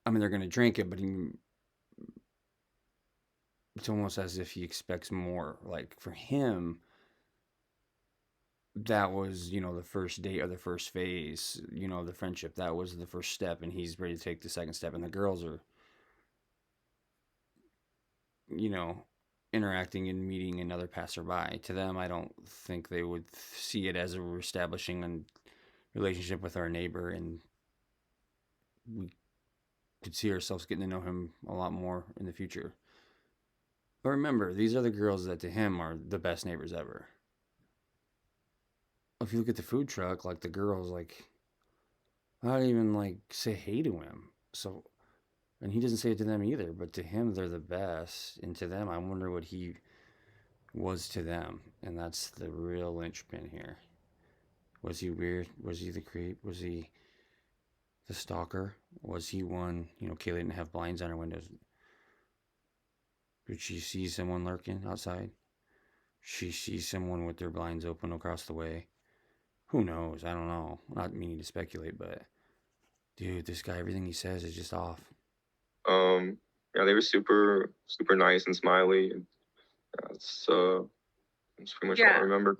Speaker 1: I mean, they're gonna drink it, but it's almost as if he expects more. Like for him, that was the first date or the first phase, the friendship. That was the first step, and he's ready to take the second step. And the girls are, you know, interacting and meeting another passerby. To them, I don't think they would see it as we're establishing a relationship with our neighbor, and we could see ourselves getting to know him a lot more in the future. But remember, these are the girls that to him are the best neighbors ever. If you look at the food truck, like the girls, like I don't even like say hey to him. So, and he doesn't say it to them either. But to him, they're the best, and to them, I wonder what he was to them, and that's the real linchpin here. Was he weird? Was he the creep? Was he the stalker? Was he one? Kayla didn't have blinds on her windows. Did she see someone lurking outside? She sees someone with their blinds open across the way. Who knows? I don't know. Not meaning to speculate, but dude, this guy, everything he says is just off.
Speaker 4: Yeah, they were super, super nice and smiley. And that's pretty much all I remember.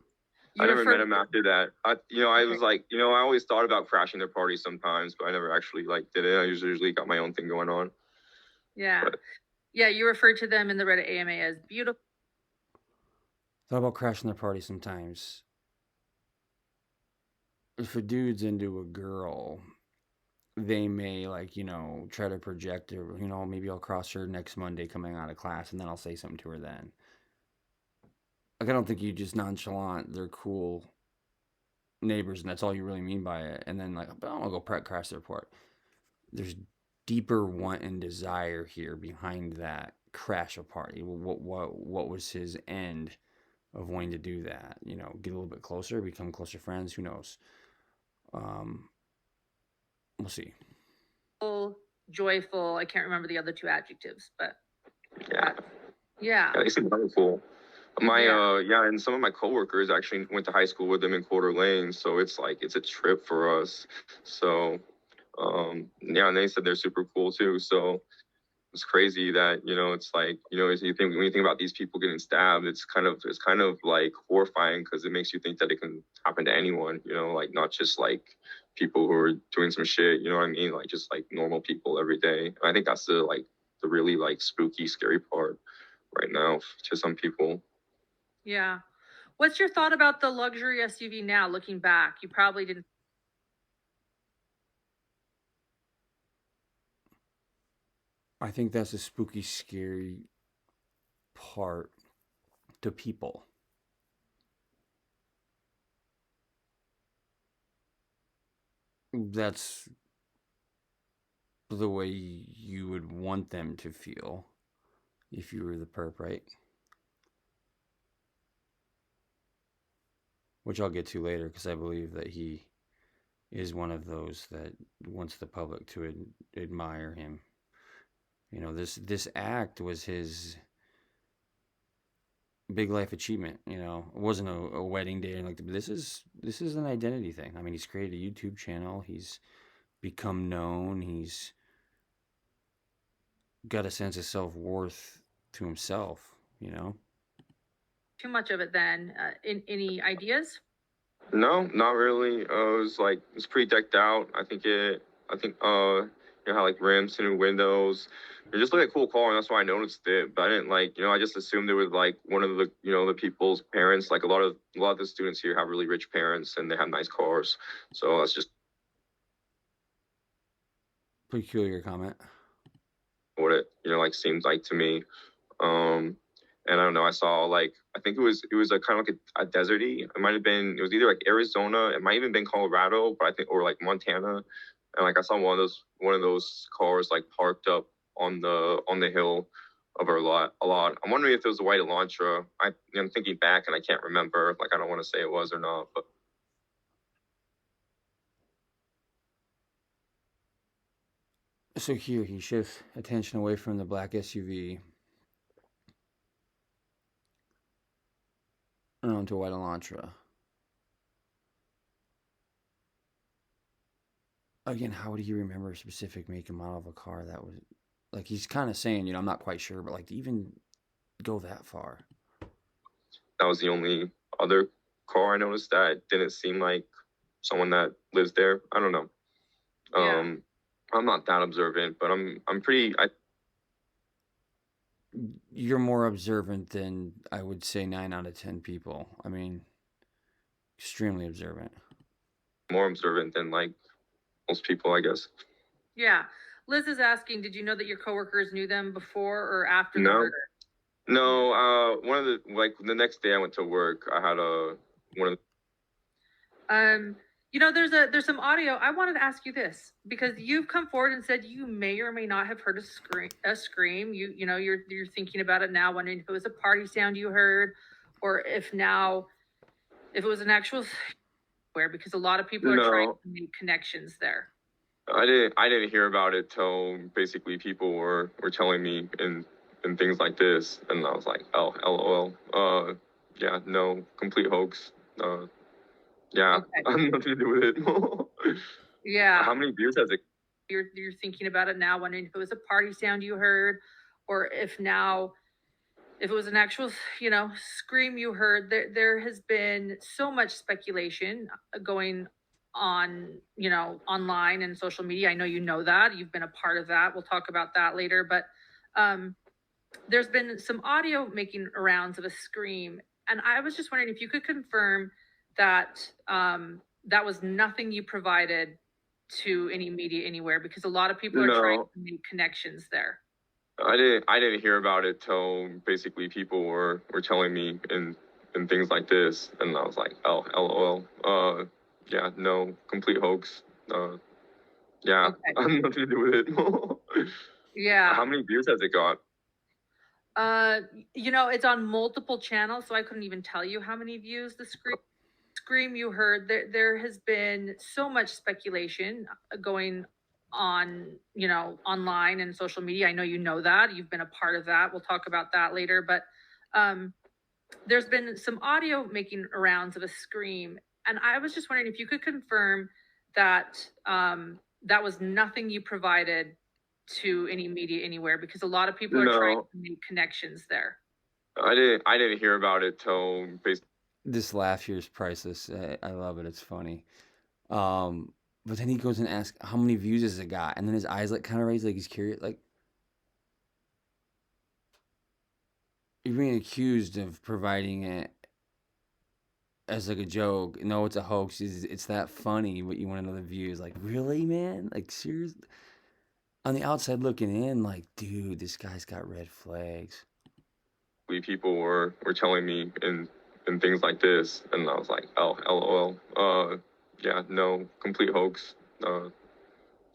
Speaker 4: I never met him after that. I was like, I always thought about crashing their party sometimes, but I never actually did it. I usually got my own thing going on.
Speaker 3: Yeah. But, yeah, you referred to them in the Reddit AMA as beautiful.
Speaker 1: Thought about crashing their party sometimes. If a dude's into a girl, they may try to project her, maybe I'll cross her next Monday coming out of class and then I'll say something to her then. Like, I don't think you just nonchalant, they're cool neighbors and that's all you really mean by it. And then but I'm gonna go crash their part. There's deeper want and desire here behind that crash a party. What was his end of wanting to do that? Get a little bit closer, become closer friends. Who knows? We'll see.
Speaker 3: Joyful. I can't remember the other two adjectives, but
Speaker 4: yeah, they seem wonderful. And some of my coworkers actually went to high school with them in Coeur d'Alene, so it's a trip for us. So, and they said they're super cool too. So it's crazy that it's when you think about these people getting stabbed, it's kind of like horrifying because it makes you think that it can happen to anyone. Not just people who are doing some shit. You know what I mean? Just normal people every day. I think that's the really spooky, scary part right now to some people.
Speaker 3: Yeah. What's your thought about the luxury SUV now, looking back? You probably didn't.
Speaker 1: I think that's a spooky, scary part to people. That's the way you would want them to feel if you were the perp, right? Which I'll get to later because I believe that he is one of those that wants the public to admire him. This act was his big life achievement. It wasn't a wedding day, and this is an identity thing. I mean, he's created a YouTube channel. He's become known. He's got a sense of self-worth to himself.
Speaker 3: Too much of it then. In any ideas?
Speaker 4: No, not really. It was like it's pretty decked out. I think you know how like rims, tinted windows. It just looked like a cool car, and that's why I noticed it. But I didn't like, you know, I just assumed it was like one of the, you know, the people's parents. Like a lot of the students here have really rich parents, and they have nice cars. So that's just
Speaker 1: Peculiar comment.
Speaker 4: what it, you know, like seemed like to me. Um, and I don't know. I saw like I think it was a kind of like a deserty. It might have been. It was either like Arizona. It might even been Colorado, but I think or like Montana. And like I saw one of those cars like parked up on the hill of our lot a lot. I'm wondering if it was a white Elantra. I'm thinking back and I can't remember. Like I don't want to say it was or not, but
Speaker 1: So here he shifts attention away from the black SUV and onto a white Elantra. Again, how would he remember a specific make and model of a car that was like he's kind of saying, you know, I'm not quite sure, but like to even go that far.
Speaker 4: that was the only other car I noticed that didn't seem like someone that lives there. I don't know.
Speaker 3: Yeah.
Speaker 4: I'm not that observant, but I'm pretty.
Speaker 1: You're more observant than I would say 9 out of 10 people. I mean, extremely observant.
Speaker 4: More observant than like most people, I guess.
Speaker 3: Yeah. Liz is asking, did you know that your coworkers knew them before or after the
Speaker 4: No,
Speaker 3: murder?
Speaker 4: no. One of the like the next day I went to work, I had one of
Speaker 3: You know, there's some audio. I wanted to ask you this because you've come forward and said you may or may not have heard a scream. You know, you're thinking about it now, wondering if it was a party sound you heard, or if it was an actual where because a lot of people are trying
Speaker 4: no.
Speaker 3: to make connections there.
Speaker 4: I didn't hear about it till basically people were telling me and things like this, and I was like, oh, lol. Yeah, no, complete hoax. Yeah,
Speaker 3: Okay.
Speaker 4: nothing to do with it.
Speaker 3: Yeah.
Speaker 4: How many beers has it?
Speaker 3: You're thinking about it now, wondering if it was a party sound you heard, or if it was an actual, you know, scream you heard. There has been so much speculation going on, you know, online and social media. I know you know that. You've been a part of that. We'll talk about that later. But um, there's been some audio making rounds of a scream. And I was just wondering if you could confirm that that was nothing you provided to any media anywhere, because a lot of people are trying
Speaker 4: No,
Speaker 3: to make connections there.
Speaker 4: I didn't hear about it till basically people were telling me and things like this, and I was like, oh, lol. Yeah, no, complete hoax. Yeah,
Speaker 3: Okay.
Speaker 4: nothing to do with it.
Speaker 3: Yeah.
Speaker 4: How many views has it got?
Speaker 3: Uh, you know, it's on multiple channels, so I couldn't even tell you how many views the scream you heard. There has been so much speculation going on, you know, online and social media. I know you know that. You've been a part of that. We'll talk about that later. But um, there's been some audio making rounds of a scream, and I was just wondering if you could confirm that that was nothing you provided to any media anywhere, because a lot of people are trying
Speaker 4: No,
Speaker 3: to make connections there.
Speaker 4: I didn't hear about it till basically.
Speaker 1: This laugh here is priceless. I love it. It's funny. But then he goes and asks how many views has it got, and then his eyes like kind of raise, like he's curious. Like you're being accused of providing it as like a joke. No, it's a hoax. It's that funny, but you want to know the views. Like really, man? Like seriously? On the outside looking in, like dude, this guy's got red flags.
Speaker 4: People were telling me and things like this, and I was like, oh, lol. Yeah, no, complete hoax.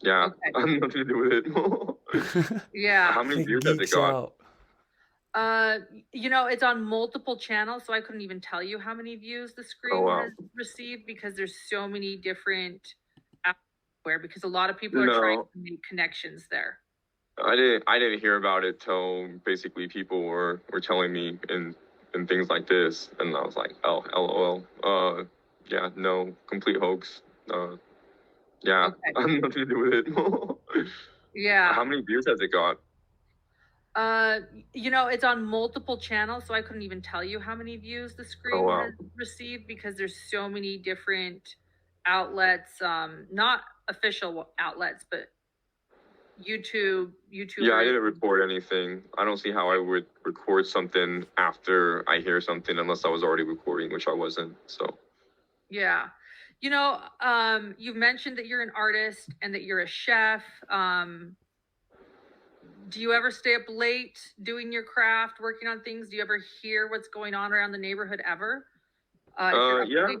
Speaker 4: Yeah,
Speaker 3: Okay.
Speaker 4: nothing to do with it.
Speaker 3: Yeah.
Speaker 4: How many
Speaker 1: Like
Speaker 4: views has it
Speaker 1: geeks
Speaker 4: got?
Speaker 1: out.
Speaker 3: You know, it's on multiple channels, so I couldn't even tell you how many views the
Speaker 4: Oh
Speaker 3: scream
Speaker 4: wow.
Speaker 3: has received, because there's so many different where because a lot of people are trying
Speaker 4: No,
Speaker 3: to make connections there.
Speaker 4: I didn't hear about it till basically people were telling me and things like this, and I was like, oh, lol. Yeah, no, complete hoax. Yeah,
Speaker 3: Okay.
Speaker 4: nothing to do with it.
Speaker 3: Yeah.
Speaker 4: How many views has it got?
Speaker 3: It's on multiple channels, so I couldn't even tell you how many views the
Speaker 4: Oh
Speaker 3: stream
Speaker 4: wow.
Speaker 3: has received because there's so many different outlets, not official outlets, but
Speaker 4: Yeah, I
Speaker 3: YouTubers.
Speaker 4: didn't record anything. I don't see how I would record something after I hear something unless I was already recording, which I wasn't. So
Speaker 3: Yeah. You've mentioned that you're an artist and that you're a chef. Do you ever stay up late doing your craft, working on things? Do you ever hear what's going on around the neighborhood ever? If you're up
Speaker 4: yeah.
Speaker 3: late?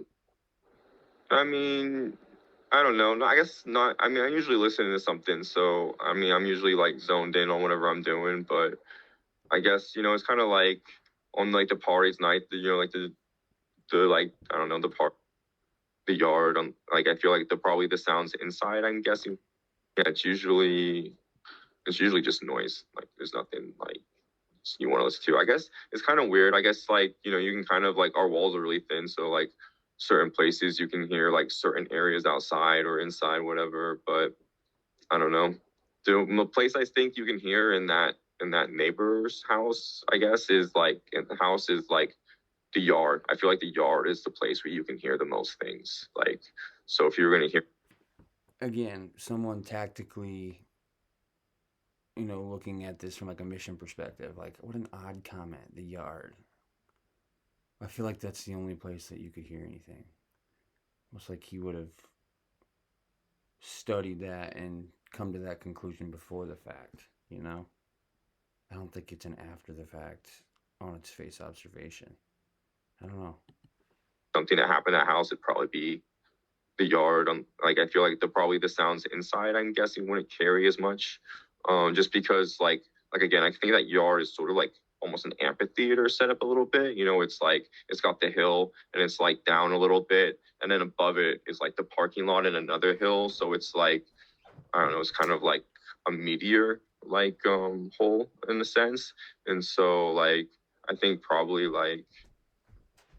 Speaker 4: I mean, I don't know. No, I guess not. I mean, I usually listen to something, so I mean, I'm usually like zoned in on whatever I'm doing. But I guess it's kind of like on like the parties night, like the like I don't know the yard on like I feel like probably the sounds inside. I'm guessing. Yeah, it's usually just noise. Like there's nothing like you want to listen to. I guess it's kind of weird. I guess like you can kind of like our walls are really thin, so like certain places you can hear like certain areas outside or inside, whatever. But I don't know. The place I think you can hear in that neighbor's house, I guess, is like in the house is like the yard. I feel like the yard is the place where you can hear the most things. Like, so if you're gonna hear,
Speaker 1: Again, someone tactically, looking at this from like a mission perspective, like what an odd comment. The yard. I feel like that's the only place that you could hear anything. Almost like he would have studied that and come to that conclusion before the fact. I don't think it's an after the fact on its face observation. I don't know.
Speaker 4: something that happened at that house, it'd probably be the yard. Like I feel like probably the sounds inside, I'm guessing, wouldn't carry as much. Just because like again, I think that yard is sort of like almost an amphitheater set up a little bit. It's like it's got the hill and it's like down a little bit, and then above it is like the parking lot and another hill. So it's like I don't know, it's kind of like a meteor like hole in a sense. And so like I think probably like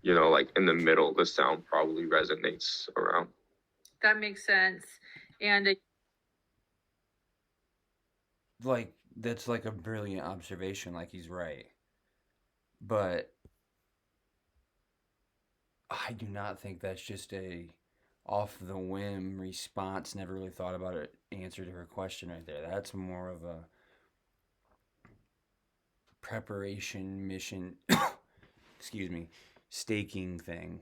Speaker 4: in the middle, the sound probably resonates around.
Speaker 3: That makes sense. And
Speaker 1: Like that's like a brilliant observation. Like he's right, but I do not think that's just a off the whim response. Never really thought about it. Answer to her question right there. That's more of a preparation mission. Excuse me, staking thing.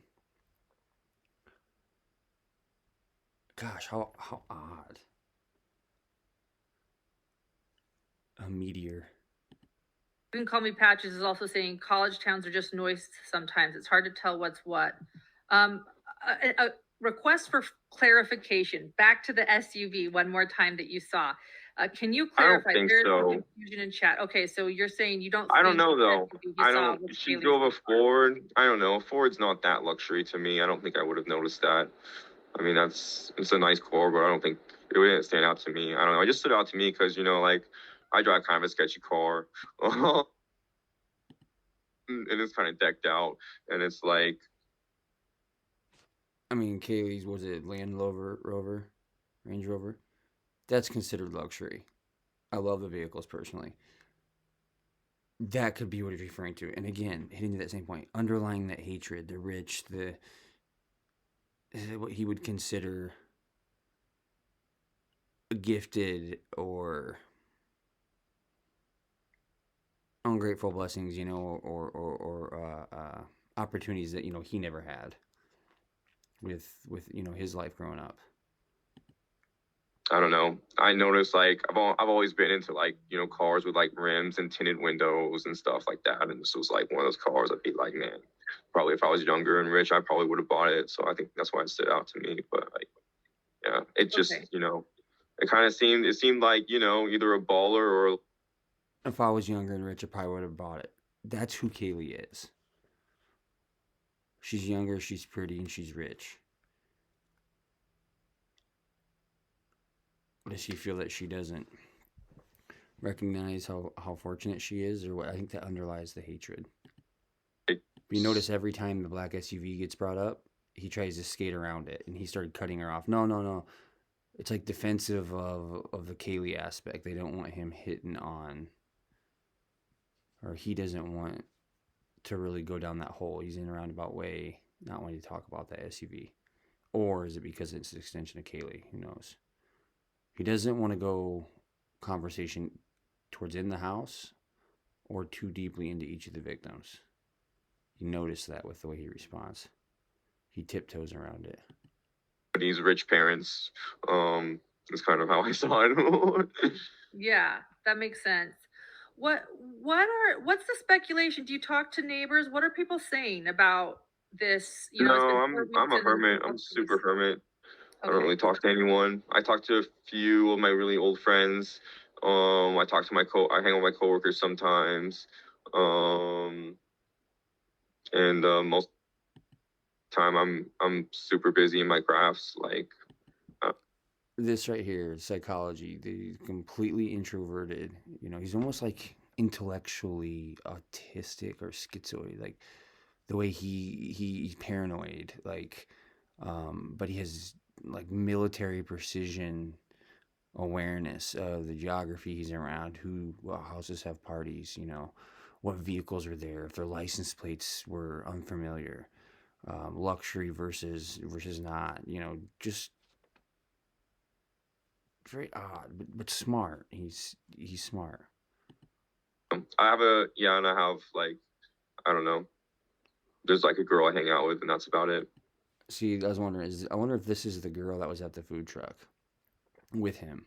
Speaker 1: Gosh, how odd. A meteor.
Speaker 3: You Can Call Me Patches is also saying college towns are just noise sometimes. It's hard to tell what's what. A request for clarification. Back to the SUV one more time that you saw. Can you
Speaker 4: I don't
Speaker 3: clarify?
Speaker 4: think
Speaker 3: There's
Speaker 4: so.
Speaker 3: confusion in chat. Okay, so you're saying you don't
Speaker 4: I don't
Speaker 3: think
Speaker 4: know
Speaker 3: the
Speaker 4: though.
Speaker 3: SUV you
Speaker 4: I
Speaker 3: saw
Speaker 4: don't.
Speaker 3: was
Speaker 4: She
Speaker 3: Kaylee's
Speaker 4: drove a
Speaker 3: car.
Speaker 4: Ford. I don't know. Ford's not that luxury to me. I don't think I would have noticed that. I mean, it's a nice car, but I don't think it wouldn't stand out to me. I don't know. It just stood out to me because like I drive kind of a sketchy car, and it's kind of decked out, and it's like
Speaker 1: I mean, Kaylee's was it Land Rover, Range Rover? That's considered luxury. I love the vehicles personally. That could be what he's referring to. And again, hitting to that same point, underlying that hatred, the rich, the what he would consider gifted or ungrateful blessings, or opportunities that he never had with his life growing up.
Speaker 4: I don't know. I noticed like I've always been into like cars with like rims and tinted windows and stuff like that, and this was like one of those cars I'd be like, man, probably if I was younger and rich, I probably would have bought it. So I think that's why it stood out to me. But like, yeah, it just
Speaker 3: Okay.
Speaker 4: it kind of seemed like either a baller or
Speaker 1: If I was younger and rich, I probably would have bought it. That's who Kaylee is. She's younger, she's pretty, and she's rich. Does she feel that she doesn't recognize how fortunate she is, or what? I think that underlies the hatred. But you notice every time the black SUV gets brought up, he tries to skate around it, and he started cutting her off. No, no, no. It's like defensive of the Kaylee aspect. They don't want him hitting on or he doesn't want to really go down that hole. He's in a roundabout way, not wanting to talk about that SUV. Or is it because it's an extension of Kaylee? Who knows? He doesn't want to go conversation towards in the house or too deeply into each of the victims. You notice that with the way he responds. He tiptoes around it.
Speaker 4: These rich parents, is kind of how I saw it.
Speaker 3: Yeah, that makes sense. What's the speculation? Do you talk to neighbors? What are people saying about this? You know,
Speaker 4: No,
Speaker 3: it's been 4 weeks
Speaker 4: I'm a
Speaker 3: and
Speaker 4: hermit.
Speaker 3: no
Speaker 4: I'm super
Speaker 3: police.
Speaker 4: hermit. I don't
Speaker 3: Okay.
Speaker 4: really talk to anyone. I talk to a few of my really old friends. I talk to I hang out with my coworkers sometimes. And most of the time I'm super busy in my crafts. Like,
Speaker 1: This right here is psychology. He's completely introverted. You know, he's almost like intellectually autistic or schizoid. Like the way he's paranoid. Like, but he has like military precision awareness of the geography he's around, what houses have parties, you know, what vehicles are there, if their license plates were unfamiliar, luxury versus not, you know, just very odd, but smart. He's smart.
Speaker 4: and I have like, I don't know. There's like a girl I hang out with, and that's about it.
Speaker 1: See, I was wondering, I wonder if this is the girl that was at the food truck with him.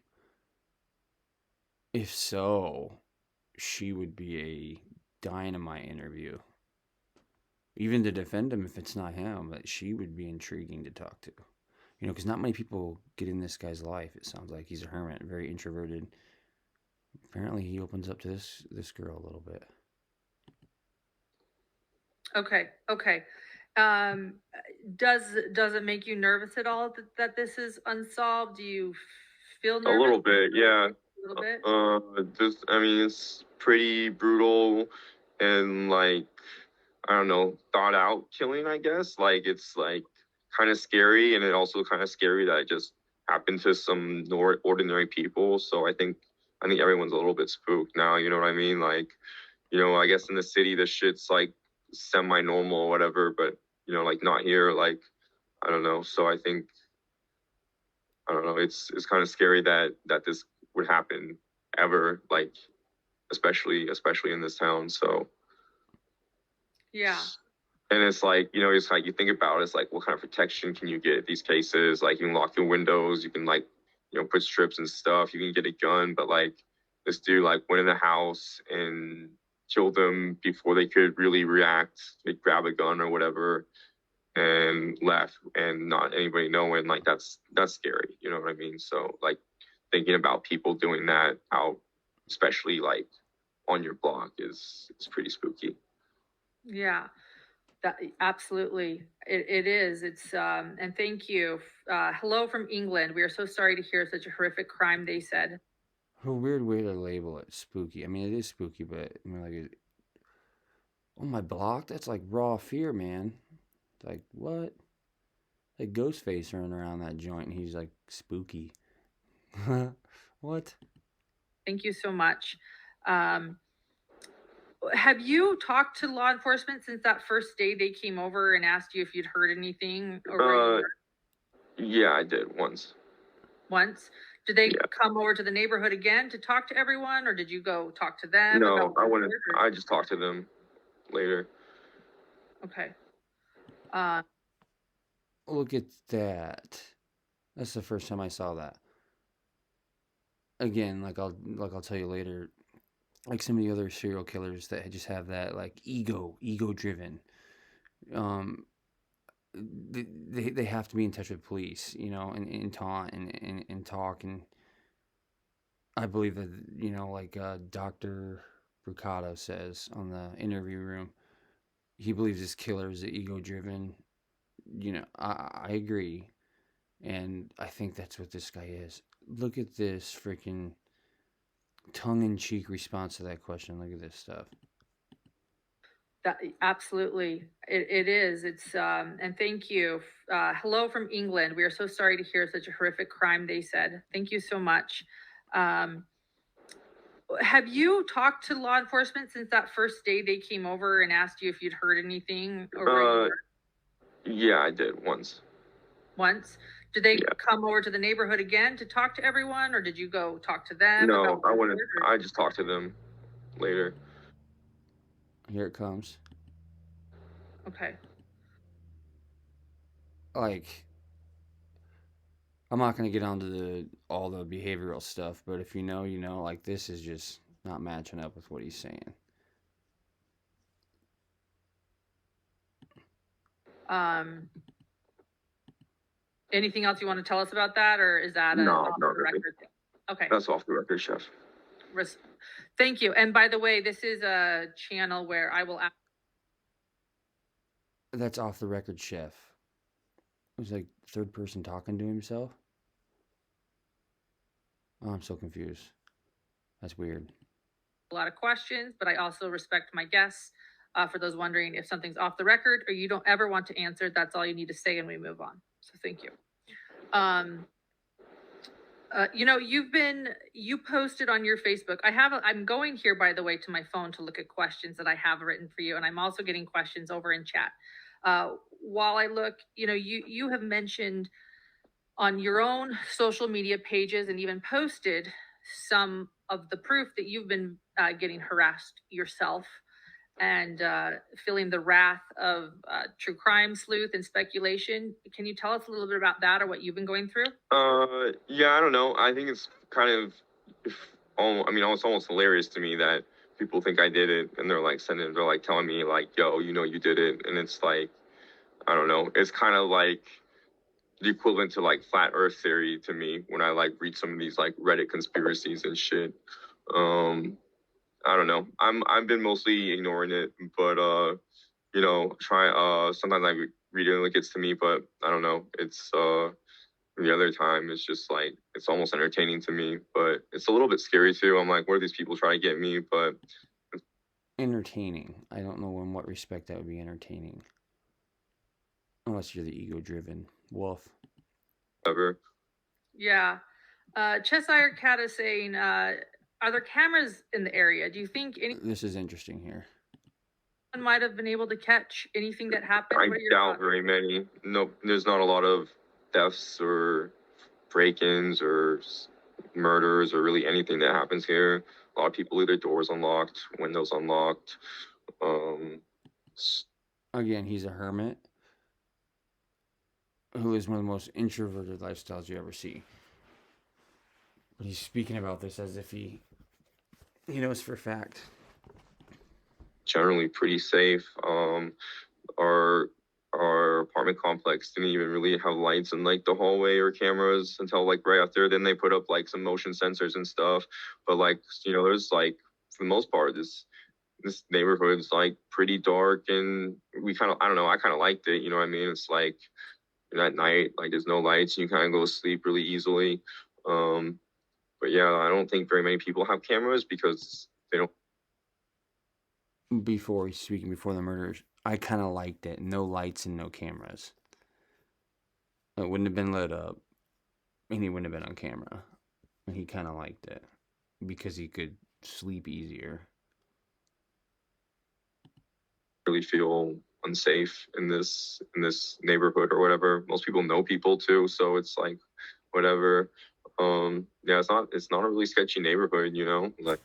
Speaker 1: If so, she would be a dynamite interview. Even to defend him if it's not him, but she would be intriguing to talk to. You know, because not many people get in this guy's life. It sounds like he's a hermit, very introverted. Apparently, he opens up to this girl a little bit.
Speaker 3: Okay. Okay. Um, does it make you nervous at all that this is unsolved? Do you feel
Speaker 4: A
Speaker 3: nervous?
Speaker 4: little bit, yeah.
Speaker 3: A little bit.
Speaker 4: I mean, it's pretty brutal and like, I don't know, thought out killing, I guess. Like, it's like kind of scary, and it also kind of scary that it just happened to some ordinary people. So I think everyone's a little bit spooked now. You know what I mean? Like, I guess in the city, this shit's like semi-normal or whatever, but like not here. Like, I don't know. So I don't know. It's kind of scary that this would happen ever. Like, especially in this town. So
Speaker 3: Yeah.
Speaker 4: and it's like, it's like you think about it, it's like what kind of protection can you get at these cases? Like, you can lock your windows, you can like, put strips and stuff, you can get a gun, but like this dude like went in the house and killed them before they could really react. They grab a gun or whatever and left, and not anybody knowing. Like, that's scary, you know what I mean? So like thinking about people doing that out, especially like on your block, is pretty spooky.
Speaker 3: Yeah. That absolutely it is. It's and thank you. Hello from England. We are so sorry to hear such a horrific crime, they said.
Speaker 1: A weird way to label it, spooky. I mean, it is spooky, but I mean, like, oh my block, that's like raw fear, man. It's like what? Like Ghostface running around that joint, and he's like spooky. What?
Speaker 3: Thank you so much. Um, have you talked to law enforcement since that first day they came over and asked you if you'd heard anything or where you were?
Speaker 4: Yeah, I did once.
Speaker 3: Once? Did they
Speaker 4: Yeah.
Speaker 3: come over to the neighborhood again to talk to everyone, or did you go talk to them?
Speaker 4: No,
Speaker 3: about
Speaker 4: I
Speaker 3: what
Speaker 4: wouldn't.
Speaker 3: you heard,
Speaker 4: I just talked to them later.
Speaker 3: okay. Uh,
Speaker 1: Look at that. That's the first time I saw that. Again, like I'll tell you later. Like some of the other serial killers that just have that like ego driven. Um, they have to be in touch with police, you know, and taunt and talk. And I believe that, you know, like Dr. Brucato says on the interview room, he believes this killer is ego driven. You know, I agree. And I think that's what this guy is. Look at this freaking tongue in cheek response to that question. Look at this stuff.
Speaker 3: that absolutely it is. It's and thank you. Hello from England. We are so sorry to hear such a horrific crime, they said. Thank you so much. Um, Have you talked to law enforcement since that first day they came over and asked you if you'd heard anything or where you were?
Speaker 4: Yeah, I did once.
Speaker 3: Once? Did they
Speaker 4: Yeah.
Speaker 3: come over to the neighborhood again to talk to everyone, or did you go talk to them
Speaker 4: No,
Speaker 3: about
Speaker 4: I
Speaker 3: what you
Speaker 4: wouldn't.
Speaker 3: heard, or
Speaker 4: I just talked to them later.
Speaker 1: Here it comes.
Speaker 3: okay.
Speaker 1: Like, I'm not gonna get onto all the behavioral stuff, but if you know, you know. Like, this is just not matching up with what he's saying.
Speaker 3: Anything else you want to tell us about that, or is that
Speaker 4: No,
Speaker 3: off
Speaker 4: not
Speaker 3: the
Speaker 4: really.
Speaker 3: record thing? Okay.
Speaker 4: That's off the record, Chef.
Speaker 3: Thank you. And by the way, this is a channel where I will ask.
Speaker 1: That's off the record, Chef. It was like third person talking to himself. Oh, I'm so confused. That's weird.
Speaker 3: A lot of questions, but I also respect my guests. For those wondering if something's off the record or you don't ever want to answer, that's all you need to say and we move on. So thank you. You posted on your Facebook. I'm going here, by the way, to my phone to look at questions that I have written for you. And I'm also getting questions over in chat. While I look, you have mentioned on your own social media pages and even posted some of the proof that you've been getting harassed yourself and feeling the wrath of true crime sleuth and speculation. Can you tell us a little bit about that or what you've been going through?
Speaker 4: Yeah, I don't know. I think it's kind of, it's almost hilarious to me that people think I did it, and they're like telling me like, "Yo, you did it," and it's like, I don't know. It's kind of like the equivalent to like flat Earth theory to me when I like read some of these like Reddit conspiracies and shit. I don't know. I've been mostly ignoring it, but sometimes I read it and it gets to me, but I don't know. It's the other time it's just like it's almost entertaining to me, but it's a little bit scary too. I'm like, what are these people trying to get me? But
Speaker 1: Entertaining. I don't know in what respect that would be entertaining. Unless you're the ego-driven wolf.
Speaker 4: whatever.
Speaker 3: Yeah. Cheshire Cat is saying, are there cameras in the area? Do you think anyone
Speaker 1: This is interesting here.
Speaker 3: might have been able to catch anything that happened?
Speaker 4: I
Speaker 3: What are your
Speaker 4: doubt
Speaker 3: thoughts?
Speaker 4: very many. No, there's not a lot of thefts or break-ins or murders or really anything that happens here. A lot of people leave their doors unlocked, windows unlocked.
Speaker 1: Again, he's a hermit who is one of the most introverted lifestyles you ever see. But he's speaking about this as if he knows for a fact.
Speaker 4: Generally pretty safe. Our apartment complex didn't even really have lights in like the hallway or cameras until like right after. Then they put up like some motion sensors and stuff. But like there's like for the most part this neighborhood's like pretty dark, and we kind of I don't know, I kind of liked it. You know what I mean? It's like at night, like there's no lights, and you kind of go to sleep really easily. But yeah, I don't think very many people have cameras because they don't.
Speaker 1: Before the murders, I kind of liked it. No lights and no cameras. It wouldn't have been lit up, and he wouldn't have been on camera. And he kind of liked it because he could sleep easier.
Speaker 4: Really feel unsafe in this neighborhood or whatever. Most people know people too, so it's like whatever. Yeah, it's not a really sketchy neighborhood, like